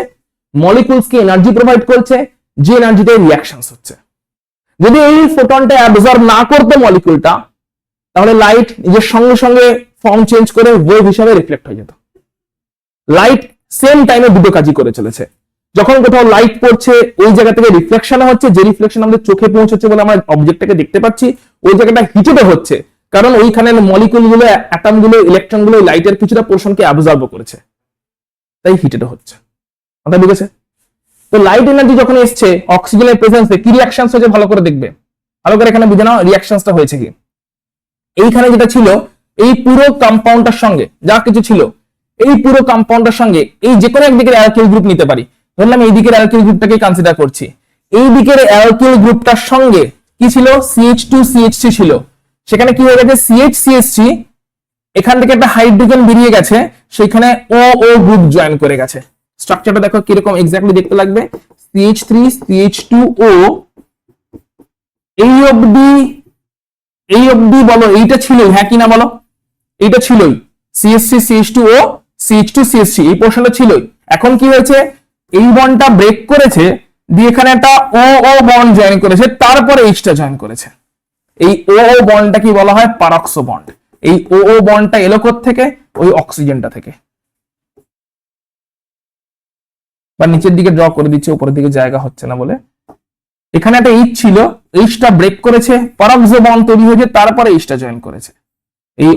মলিকুলসকে এনার্জি প্রোভাইড করছে, যে এনার্জিতে রিঅ্যাকশনস হচ্ছে। যদি এই ফোটনটা অ্যাবজর্ব না করতো মলিকুলটা, তাহলে লাইট নিজের সঙ্গে সঙ্গে ফর্ম চেঞ্জ করে ওয়েভ হিসাবে রিফ্লেক্ট হয়ে যেত। লাইট সেম টাইমে দুটো কাজই করে চলেছে। যখন কোথাও লাইট পড়ছে ওই জায়গা থেকে রিফ্লেকশন হচ্ছে, যে রিফ্লেকশন আমাদের চোখে পৌঁছচ্ছে বলে আমরা অবজেক্টটাকে দেখতে পাচ্ছি, ওই জায়গাটা হিটেড হচ্ছে, কারণ ওইখানে মলিকুল গুলো, অ্যাটম গুলো, ইলেকট্রন গুলো লাইটের কিছুটা পোর্শনকে অ্যাবজর্ব করেছে, তাই হিটেড হচ্ছে। কথা বুঝেছে? তো লাইট এনার্জি যখন এসছে অক্সিজেনের প্রেজেন্সে, কি রিঅ্যাকশনস হয়েছে ভালো করে দেখবে, ভালো করে এখানে বুঝে নাও রিঅ্যাকশনসটা হয়েছে কি। এইখানে যেটা ছিল, এই পুরো কম্পাউন্ডটার সঙ্গে যা কিছু ছিল, এই পুরো কম্পাউন্ডের সঙ্গে এই যে কোনো একদিকের অ্যালকিল গ্রুপ নিতে পারি, ধরলাম এই দিকের অ্যালকিল গ্রুপটাকে কনসিডার করছি। এই দিকের অ্যালকিল গ্রুপটার সঙ্গে কি ছিল? CH2CH3 ছিল। সেখানে কি হয়ে গেছে? CH3, এখান থেকে একটা হাইড্রোজেন বেরিয়ে গেছে, সেখানে OO গ্রুপ জয়েন করে গেছে। স্ট্রাকচারটা দেখো কিরকম এক্স্যাক্টলি দেখতে লাগবে। CH3 CH2O, এই অবধি বলো এইটা ছিল, হ্যাঁ কি না বলো? এইটা ছিলই, CH3 CH2O CH2 CH3, এই পোর্শনটা ছিলই। এখন কি হয়েছে? এই বন্ডটা ব্রেক করেছে, দিয়ে এখানে একটা OO বন্ড জয়েন করেছে, তারপরে এইচটা জয়েন করেছে। এই OO বন্ডটা কি বলা হয়? পারক্সো বন্ড। এই OO বন্ডটা এলো থেকে ওই অক্সিজেনটা থেকে। বা নিচের দিকে ড্র করে দিচ্ছে, উপরের দিকে জায়গা হচ্ছে না বলে। এখানে একটা এইচ ছিল, এইচটা ব্রেক করেছে, পারক্সো বন্ড তৈরি হয়েছে, তারপরে এইচটা জয়েন করেছে। এই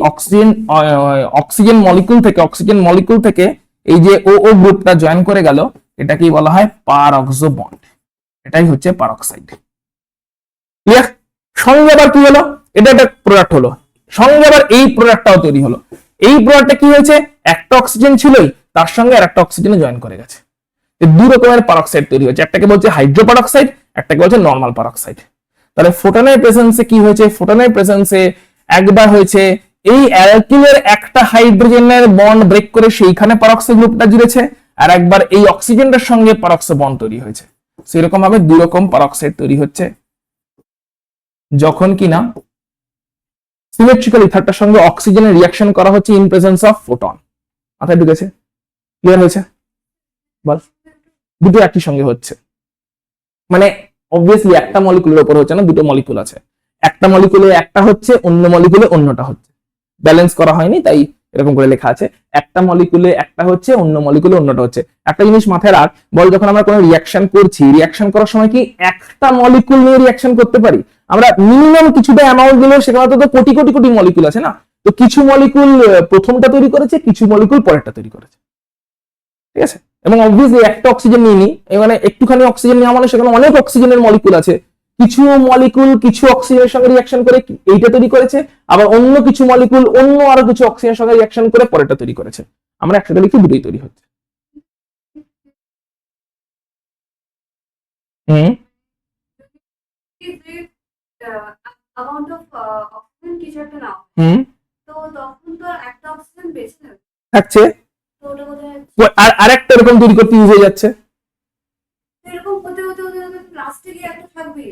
অক্সিজেন মলিকুল থেকে এই যে OO গ্রুপটা জয়েন করে গেল, এটাকেই বলা হয় পারক্সো বন্ড। এটাই হচ্ছে পারক্সাইড। ক্লিয়ার? সঙ্গে আবার কি হলো? এটা একটা প্রোডাক্ট হলো, সঙ্গে আবার এই প্রোডাক্টটাও তৈরি হলো। এই প্রোডাক্টটা কি হয়েছে? একটা অক্সিজেন ছিলই, তার সঙ্গে আর একটা অক্সিজেনে জয়েন করে গেছে। দুই রকমের পারক্সাইড তৈরি হয়েছে, একটাকে বলছে হাইড্রোপারক্সাইড, একটাকে বলছে নরমাল পারক্সাইড। তাহলে ফোটনের প্রেজেন্সে কি হয়েছে? ফোটনের প্রেজেন্সে একবার হয়েছে এই অ্যালকিলের একটা হাইড্রোজেনের বন্ড ব্রেক করে সেইখানে পারক্সো গ্রুপটা জুড়েছে, আর একবার এই অক্সিজেনটার সঙ্গে পারক্সো বন্ড তৈরি হয়েছে। সেরকম ভাবে দুই রকম পারক্সাইড তৈরি হচ্ছে, যখন কিনা সিমেট্রিক্যাল ইথারটার সঙ্গে অক্সিজেনের রিঅ্যাকশন করা হচ্ছে ইন প্রেজেন্স অফ ফোটন। মাথায় ঢুকেছে? ক্লিয়ার হয়েছে? বল, দুটো একই সঙ্গে হচ্ছে, মানে অবভিয়াসলি একটা মলিকুলের উপর হচ্ছে না, দুটো মলিকুল আছে, একটা মলিকুলে একটা হচ্ছে, অন্য মলিকুলে অন্যটা হচ্ছে, ব্যালেন্স করা হয়নি তাই এরকম করে লেখা আছে। একটা মলিকুলে একটা হচ্ছে, অন্য মলিকুলে অন্যটা হচ্ছে। একটা জিনিস মাথায় রাখ, বল যখন আমরা কোনো রিঅ্যাকশন করছি, রিঅ্যাকশন করার সময় কি একটা মলিকুল নিয়ে রিঅ্যাকশন করতে পারি? আমরা মিনিমাম কিছুটা অ্যামাউন্ট দিলেও সেখানে তো কোটি কোটি কোটি মলিকুল আছে না, তো কিছু মলিকুল প্রথমটা তৈরি করেছে, কিছু মলিকুল পরেরটা তৈরি করেছে, ঠিক আছে? এবং অবভিয়াসলি একটা অক্সিজেন নিয়ে নি, মানে একটুখানি অক্সিজেন নেওয়া মানে সেখানে অনেক অক্সিজেনের মলিকুল আছে, কিছু মলিকুল কিছু অক্সিজেনের সঙ্গে রিঅ্যাকশন করে এইটা তৈরি করেছে, আবার অন্য কিছু মলিকুল অন্য আরো কিছু অক্সিজেনের সঙ্গে রিঅ্যাকশন করে পরেরটা তৈরি করেছে। আমরা একসাথে লিখি দুটোই তৈরি হচ্ছে। হুম, amount of oxygen কিছু একটা নাও, হুম, তো তখন তো একটা অক্সিজেন বেঁচে যাবে। থাকছে, তো ওটা কোথায় আর আরেকটা এরকম তৈরি করতে ইউজ হয়ে যাচ্ছে। এরকম হতে হতে হতে হতে লাস্টে গিয়ে একটা থাকবেই।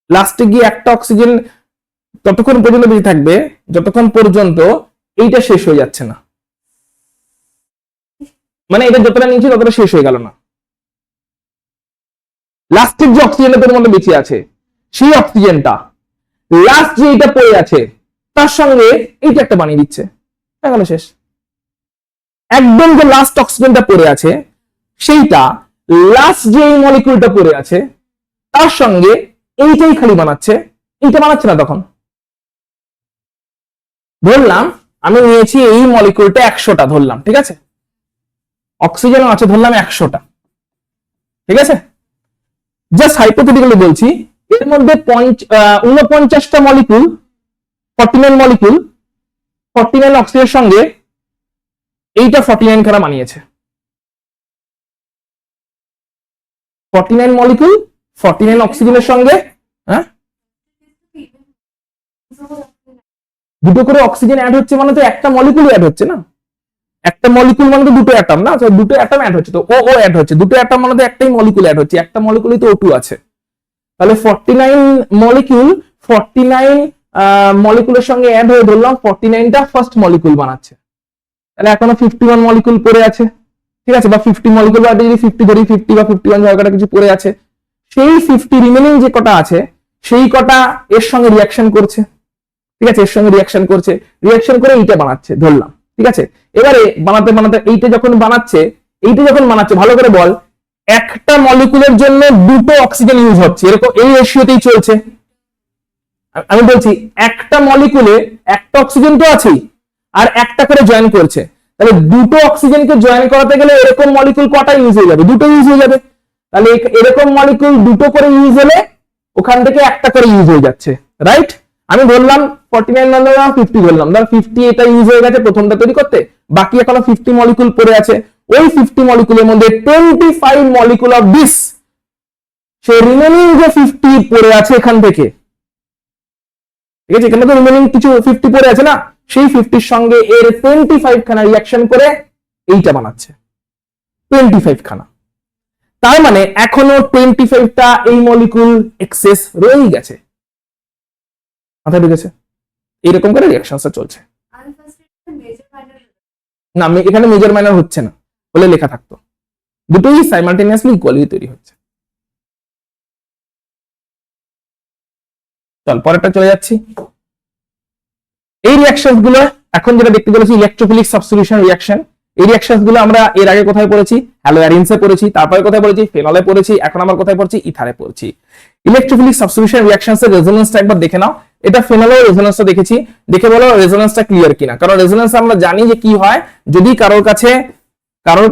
লাস্টে গিয়ে একটা অক্সিজেন ততক্ষণ পর্যন্ত বেঁচে থাকবে যতক্ষণ পর্যন্ত এইটা শেষ হয়ে যাচ্ছে না, মানে এটা যতটা নিচে ততটা শেষ হয়ে গেল না। লাস্টের যে অক্সিজেনটা তোর মধ্যে বেঁচে আছে সেই অক্সিজেনটা লাস্ট যে এটা পড়ে আছে তার সঙ্গে এইটা একটা বানিয়ে দিচ্ছে, হয়ে গেল শেষ। একদম যে লাস্ট অক্সিজেনটা পড়ে আছে সেইটা লাস্ট যে এই মলিকিউলটা পড়ে আছে তার সঙ্গে এইটাই খালি বানাচ্ছে, এইটা বানাচ্ছে না। তখন ধরলাম আমি নিয়েছি এই মলিকিউলটা 100টা ধরলাম, ঠিক আছে, অক্সিজেন আছে ধরলাম 100টা, ঠিক আছে। জাস্ট হাইপোথেটিক্যালি বলছি এর মধ্যে 49টা মলিকিউল 49 মলিকিউল 49 অক্সিজেনের সঙ্গে এইটা 49 খানা বানিয়েছে। 49 মলিকিউল 49 অক্সিজেনের সঙ্গে, হ্যাঁ, দুটো করে অক্সিজেন অ্যাড হচ্ছে মানে তো একটা মলিকিউল অ্যাড হচ্ছে না, একটা মলিকিউল মানে তো দুটো অ্যাটম না, দুটো অ্যাটম অ্যাড হচ্ছে, তো ও অ্যাড হচ্ছে, দুটো অ্যাটম মানে তো একটাই মলিকিউল অ্যাড হচ্ছে, একটা মলিকিউলই তো O2 আছে। তাহলে 49 মলিকিউল 49 মলিকিউলের সঙ্গে অ্যাড হয়ে ধরলাম 49টা ফার্স্ট মলিকিউল বানাচ্ছে। তাহলে এখনো 51 মলিকিউল পড়ে আছে, ঠিক আছে, বা 50 মলিকিউল, বা যদি 50 ধরি 50 বা 51 জায়গাটা কিছু পড়ে আছে, সেই 50 রিমেনিং যে কটা আছে সেই কটা এর সঙ্গে রিয়াকশন করছে, ঠিক আছে, এর সঙ্গে রিয়াকশন করছে, রিয়াকশন করে এইটা বানাচ্ছে ধরলাম, ঠিক আছে। এবারে বানাতে বানাতে এইটা যখন বানাচ্ছে ভালো করে বল, একটা মলিকুলের জন্য দুটো অক্সিজেন ইউজ হচ্ছে, এরকম এই রেশিওতেই চলছে। আমি বলছি একটা মলিকুলে একটা অক্সিজেন তো আছেই, আর একটা করে জয়েন করছে, তাহলে দুটো অক্সিজেনকে জয়েন করাতে গেলে এরকম মলিকুল কটা ইউজ হয়ে যাবে? দুটো ইউজ হয়ে যাবে। তাহলে এরকম মলিকুল দুটো করে ইউজ হলে ওখান থেকে একটা করে ইউজ হয়ে যাচ্ছে, রাইট। আমি বললাম 49 ধরলাম 50 ধরলাম, ধর 50 এটা ইউজ হয়ে গেছে প্রথমটা তৈরি করতে, বাকি এখনো 50 মলিকুল পড়ে আছে। ওই 50 মলিকুলের মধ্যে 25 molecule of this, say remaining যে 50 পড়ে আছে এখান থেকে, ঠিক আছে, এখানে তো রিমেনিং কিছু 50 পড়ে আছে না, সেই 50 সঙ্গে এর 25 খানা রিয়াকশন করে এইটা বানাচ্ছে 25 খানা। তার মানে এখনো 25টা এই মলিকুল এক্সেস রয়েই গেছে, মাথায় ঢুকেছে? এরকম করে রিয়াকশনটা চলছে না, এখানে মেজর মাইনর হচ্ছে না বলে লেখা থাকতো, দুটোই সাইমালটেনিয়াসলি ইকুয়ালি তৈরি হচ্ছে। চল পরেরটা চলে যাচ্ছি। এই রিয়াকশন গুলো এখন যেটা দেখতে বলেছি ইলেকট্রোফিলিক সাবস্টিটিউশন রিয়াকশন, এই রিয়াকশন গুলো আমরা এর আগে কোথায় পড়েছি? হ্যালোয়ারিনসে পড়েছি, তারপরে কোথায় পড়েছি? ফেনলে পড়েছি, এখন আমরা কোথায় পড়ছি? ইথারে পড়ছি। ইলেকট্রোফিলিক সাবস্টিটিউশন রিয়াকশনসের রেজোনেন্সটা একবার দেখে নাও। এটা ফেনলেও রেজোনেন্সটা দেখেছি, দেখে বলো রেজোনেন্সটা ক্লিয়ার কিনা। কারণ রেজোনেন্স আমরা জানি যে কি হয়, যদি কারোর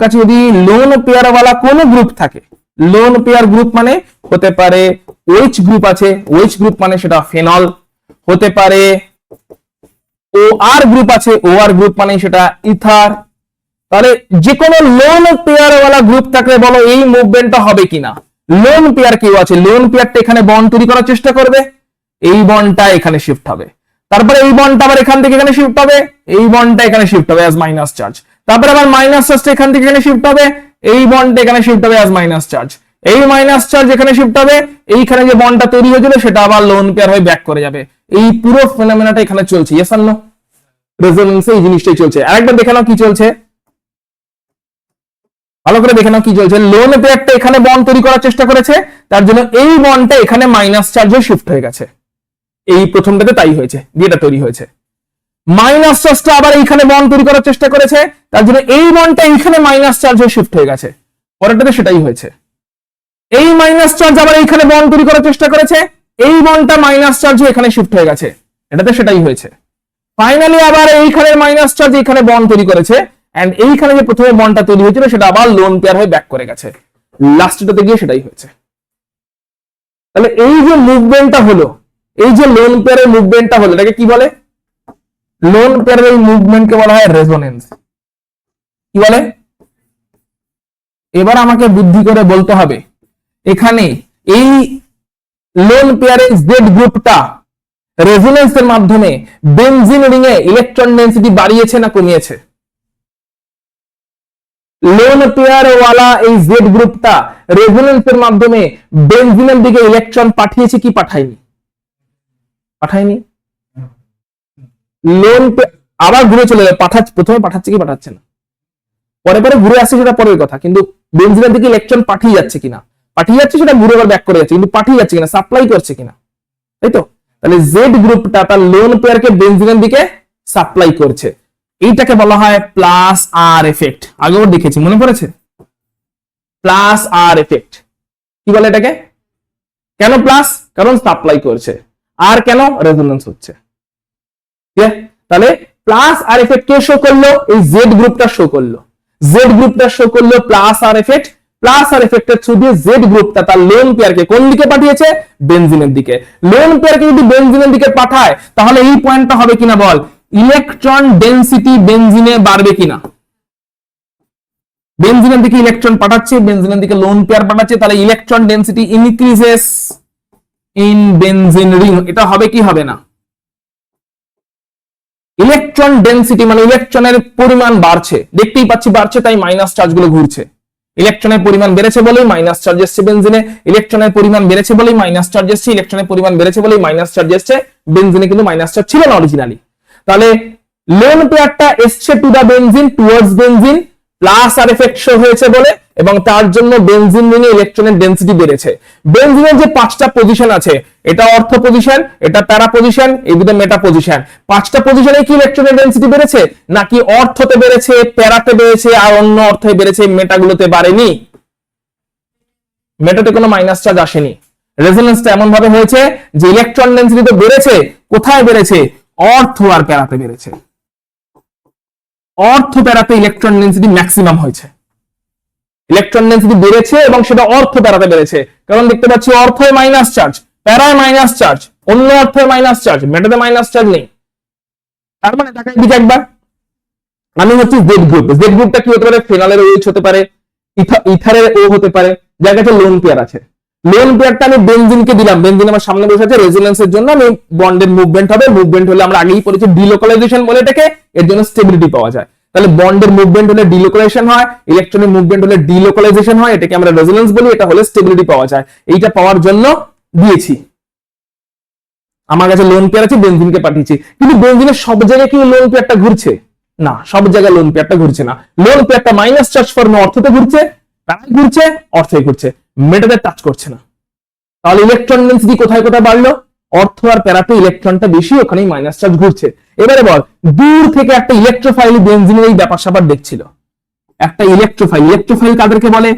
কাছে যদি লোন পেয়ার ওয়ালা কোনো গ্রুপ থাকে, লোন পেয়ার গ্রুপ মানে হতে পারে OH গ্রুপ আছে, OH গ্রুপ মানে সেটা ফেনল, হতে পারে OR গ্রুপ আছে, OR গ্রুপ মানে সেটা ইথার। তাহলে যে কোনো লোন পেয়ার ওয়ালা গ্রুপ থাকলে বলো এই মুভমেন্টটা হবে কিনা। লোন পেয়ার কেউ আছে, লোন পেয়ারটা এখানে বন্ড তৈরি করার চেষ্টা করবে, এই বন্ডটা এখানে শিফট হবে, তারপরে এই বন্ডটা আবার এখান থেকে এখানে শিফট হবে, এই বন্ডটা এখানে শিফট হবে অ্যাজ মাইনাস চার্জ, তারপরে আবার মাইনাস চার্জটা এখান থেকে এখানে শিফট হবে, এই বন্ডটা এখানে শিফট হবে অ্যাজ মাইনাস চার্জ, এই মাইনাস চার্জ এখানে শিফট হবে, এইখানে যে বন্ডটা তৈরি হয়েছিল সেটা আবার লোন পেয়ার হয়ে ব্যাক করে যাবে। এই পুরো ফেনোমেনাটা এখানে চলছে, ইয়েস অর নো? রেজোনেন্সে এই জিনিসটাই চলছে। আরেকবার দেখে নাও কি চলছে, ভালো করে দেখে নাও কি চলছে। লোন পেয়ারটা এখানে বন্ড তৈরি করার চেষ্টা করেছে, তার জন্য এই বন্ডটা এখানে মাইনাস চার্জে শিফট হয়ে গেছে, এই প্রথমটাতে তাই হয়েছে, যেটা তৈরি হয়েছে। মাইনাস চার্জটা আবার এইখানে বন্ড তৈরি করার চেষ্টা করেছে, তার জন্য এই বন্ডটা এইখানে মাইনাস চার্জে শিফট হয়ে গেছে, পরেরটাতে সেটাই হয়েছে। এই মাইনাস চার্জ আবার এইখানে বন্ড তৈরি করার চেষ্টা করেছে, এই বন্ডটা মাইনাস চার্জ এখানে শিফট হয়ে গেছে, এটাতে সেটাই হয়েছে। ফাইনালি আবার এইখানে মাইনাস চার্জ এখানে বন্ড তৈরি করেছে, এন্ড এইখানে যে প্রথমে বন্ডটা তৈরি হয়েছিল সেটা আবার লোন পেয়ার হয়ে ব্যাক করে গেছে, লাস্টটাতে গিয়ে সেটাই হয়েছে। তাহলে এই যে মুভমেন্টটা হলো, এই যে লোন পেয়ারের মুভমেন্টটা হলো, এটাকে কি বলে? লোন পেয়ারের এই মুভমেন্টকে বলা হয় রেজোনেন্স। কি বলে? এবার আমাকে বুদ্ধি করে বলতে হবে, এখানে এই লোন পেয়ারের জেড গ্রুপটা রেজোনেন্সের মাধ্যমে বেনজিন রিং এ ইলেকট্রন ডেনসিটি বাড়িয়েছে না কমিয়েছে? লোন পেয়ার ওয়ালা এই জেড গ্রুপটা রেজোনেন্সের মাধ্যমে বেনজিনের দিকে ইলেকট্রন পাঠিয়েছে কি পাঠায়নি? পাঠায়নি। লোন আবার ঘুরে চলে যাবে, প্রথমে পাঠাচ্ছে কি পাঠাচ্ছে না, পরে পরে ঘুরে আসছে সেটা পরের কথা, কিন্তু বেনজিনের দিকে ইলেকট্রন পাঠিয়ে যাচ্ছে কিনা, পাঠিয়ে যাচ্ছে সেটা ঘুরে আবার ব্যাক করে যাচ্ছে, কিন্তু পাঠিয়ে যাচ্ছে কিনা, সাপ্লাই করছে কিনা, তাই তো? তাহলে জেড গ্রুপটা তার লোন পেয়ারকে বেনজিনের দিকে সাপ্লাই করছে, এইটাকে বলা হয় প্লাস আর এফেক্ট। আগেও দেখেছি, মনে পড়েছে? প্লাস আর এফেক্ট কি বলে এটাকে? কেন প্লাস? কারণ সাপ্লাই করছে, আর কেন? রেজোনেন্স হচ্ছে। তাহলে প্লাস আর এফেক্ট কে শো করলো? এই জেড গ্রুপটা শো করলো, জেড গ্রুপটা শো করলো প্লাস আর এফেক্ট। প্লাস আর এফেক্টের থ্রু দিয়ে জেড গ্রুপটা তার লোন পেয়ারকে কোন দিকে পাঠিয়েছে? বেনজিনের দিকে। লোন পেয়ারকে যদি বেনজিনের দিকে পাঠায় তাহলে এই পয়েন্টটা হবে কিনা বল? ইলেকট্রন ডেনসিটি বেনজিনে বাড়বে কিনা? বেনজিনের দিকে ইলেকট্রন পাঠাচ্ছে, বেনজিনের দিকে লোন পেয়ার পাঠাচ্ছে, তাহলে electron density increases in benzene ring. এটা হবে কি হবে না? ইলেকট্রন ডেনসিটি মানে ইলেকট্রনের পরিমাণ বাড়ছে, দেখতেই পাচ্ছি বাড়ছে, তাই মাইনাস চার্জ গুলো ঘুরছে। ইলেকট্রনের পরিমাণ বেড়েছে বলেই মাইনাস চার্জ এসছে বেনজিনে, ইলেকট্রনের পরিমাণ বেড়েছে বলেই মাইনাস চার্জ এসছে, ইলেকট্রনের পরিমাণ বেড়েছে বলেই মাইনাস চার্জ এসছে। বেনজিনে কিন্তু মাইনাস চার্জ ছিল না অরিজিনালি। তাহলে লোন পেয়ারটা এসছে to the benzene, towards benzene, plus R effect show হয়েছে বলে, এবং তার জন্য বেনজিন রিংয়ে ইলেকট্রনের ডেনসিটি বেড়েছে। বেনজিনের যে 5টা পজিশন আছে, এটা অর্থ পজিশন, এটা প্যারা পজিশন, এই দুটো মেটা পজিশন, 5টা পজিশনে কি ইলেকট্রনের ডেনসিটি বেড়েছে? নাকি অর্থতে বেড়েছে, প্যারাতে বেড়েছে, আর অন্য অর্থে বেড়েছে, মেটাগুলোতে বাড়েনি? মেটাতে কোনো মাইনাস চার্জ আসেনি। রেজোনেন্সটা এমন ভাবে হয়েছে যে ইলেকট্রন ডেনসিটি তো বেড়েছে, কোথায় বেড়েছে? অর্থ আর প্যারাতে বেড়েছে। অর্থ প্যারাতে ইলেকট্রন ডেনসিটি ম্যাক্সিমাম হয়েছে, ইলেকট্রন ডেনসিটি বেড়েছে এবং সেটা অর্থ প্যারাতে বেড়েছে। কারণ দেখতে পাচ্ছি অর্থে মাইনাস চার্জ, প্যারায় মাইনাস চার্জ, অন্য অর্থে মাইনাস চার্জ, মেটাতে মাইনাস চার্জ নেই। তার মানে তাকাই দিকে একবার, আমি হচ্ছে জেড গ্রুপ। জেড গ্রুপটা কি হতে পারে? ফেনলের ওএইচ হতে পারে, ইথারের ও হতে পারে, যার কাছে লোন পেয়ার আছে। লোন পেয়ারটা আমি বেনজিনকে দিলাম, বেনজিন আমার সামনে বসে আছে, রেজোনেন্সের জন্য আমি বন্ডের মুভমেন্ট হবে, মুভমেন্ট হলে আমরা আগেই পড়েছি ডিলোকালাইজেশন বলে এটাকে, এর জন্য স্টেবিলিটি পাওয়া যায়। তাহলে বন্ডের মুভমেন্ট হলে ডিলোকালাইজেশন হয়, ইলেকট্রনের মুভমেন্ট হলে ডিলোকালাইজেশন হয়, এটাকে আমরা রেজোনেন্স বলি, এটা হলে স্টেবিলিটি পাওয়া যায়। এইটা পাওয়ার জন্য দিয়েছি। আমার কাছে লোন পেয়ার আছে, বেনজিনকে পাঠিয়েছি, কিন্তু বেনজিনের সব জায়গায় কি লোন পেয়ারটা ঘুরছে? না, সব জায়গায় লোন পেয়ারটা ঘুরছে না। লোন পেয়ারটা মাইনাস চার্জ ফর্মে অর্থতে ঘুরছে, প্যারায় ঘুরছে, অর্থে ঘুরছে, মেটাতে টাচ করছে না। তাহলে ইলেকট্রন ডেনসিটি কোথায় কোথায় বাড়লো? অর্থ আর প্যারাতে ইলেকট্রনটা বেশি, ওখানেই মাইনাস চার্জ ঘুরছে। এবারে বল, দূর থেকে একটা ইলেকট্রোফাইল বেনজিনের এই ব্যাপার স্যাপার দেখছিল। একটা ইলেকট্রোফাইল, ইলেকট্রোফাইল কাদেরকে বলে?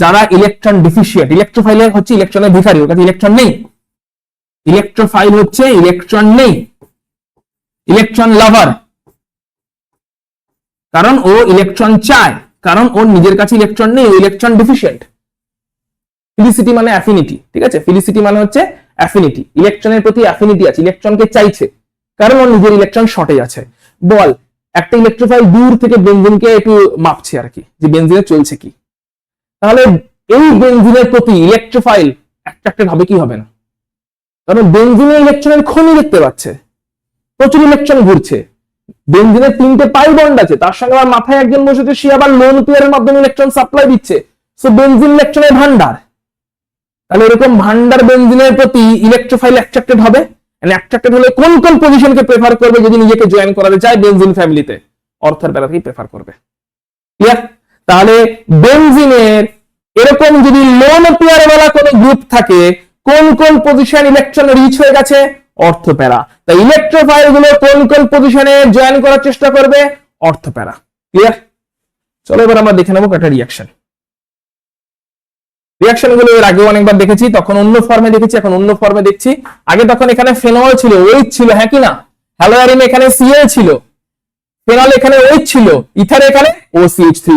যারা ইলেকট্রন ডিফিশিয়েন্ট। ইলেকট্রোফাইল হচ্ছে ইলেকট্রনের ভিখারি, ওর কাছে ইলেকট্রন নেই। ইলেকট্রোফাইল হচ্ছে ইলেকট্রন নেই, ইলেকট্রন লাভার, কারণ ও ইলেকট্রন চায়, কারণ ওর নিজের কাছে ইলেকট্রন নেই, ও ইলেকট্রন ডিফিশিয়েন্ট। ফিলিসিটি মানে অ্যাফিনিটি, ঠিক আছে? ফিলিসিটি মানে হচ্ছে অ্যাফিনিটি, ইলেকট্রনের প্রতি অ্যাফিনিটি আছে, ইলেকট্রনকে চাইছে, কারণ ওর নিজের ইলেকট্রন শর্টেজ আছে। বল, একটা ইলেকট্রোফাইল দূর থেকে বেনজিনকে একটু মাপছে আর কি, যে বেনজিনে চলছে কি। তাহলে এই বেনজিনের প্রতি ইলেকট্রোফাইল অ্যাট্রাক্টেড হবে কি হবে না? কারণ বেনজিনের ইলেকট্রনের খনি দেখতে পাচ্ছে, প্রচুর ইলেকট্রন ঘুরছে, বেনজিনের 3টে পাই বন্ড আছে, তার সঙ্গে আবার মাথায় একজন বসেছে, সে আবার লোন পেয়ারের মাধ্যমে ইলেকট্রন সাপ্লাই দিচ্ছে, সো বেনজিন ইলেকট্রনের ভান্ডার। তাহলে এরকম ভান্ডার বেনজিনের প্রতি ইলেকট্রোফাইল অ্যাট্রাক্টেড হবে। অ্যাট্রাক্টেড হলে কোন কোন পজিশনকে প্রেফার করবে যদি নিজেকে জয়েন করাতে চায় বেনজিন ফ্যামিলিতে? অর্থের প্যারাকেই প্রেফার করবে। ক্লিয়ার? তাহলে বেনজিনের এরকম যদি লোন পেয়ার वाला কোন গ্রুপ থাকে, কোন কোন পজিশন ইলেকট্রন রিচ হয়ে গেছে? অর্থ প্যারা। তাই ইলেকট্রোফাইল গুলো কোন কোন পজিশনে জয়েন করার চেষ্টা করবে? অর্থ প্যারা। ক্লিয়ার? চলো এবার আমরা দেখে নেবো একটা রিঅ্যাকশন। রিঅ্যাকশন গুলো এর আগেও অনেকবার দেখেছি, তখন অন্য ফর্মে দেখেছি, এখন অন্য ফর্মে দেখছি। আগে তখন এখানে ফেনল ছিল, ওইচ ছিল, হ্যাঁ কি না? হ্যালোয়ারিন এখানে সিএল ছিল, ফেনল এখানে ওইচ ছিল, ইথার এখানে OCH3।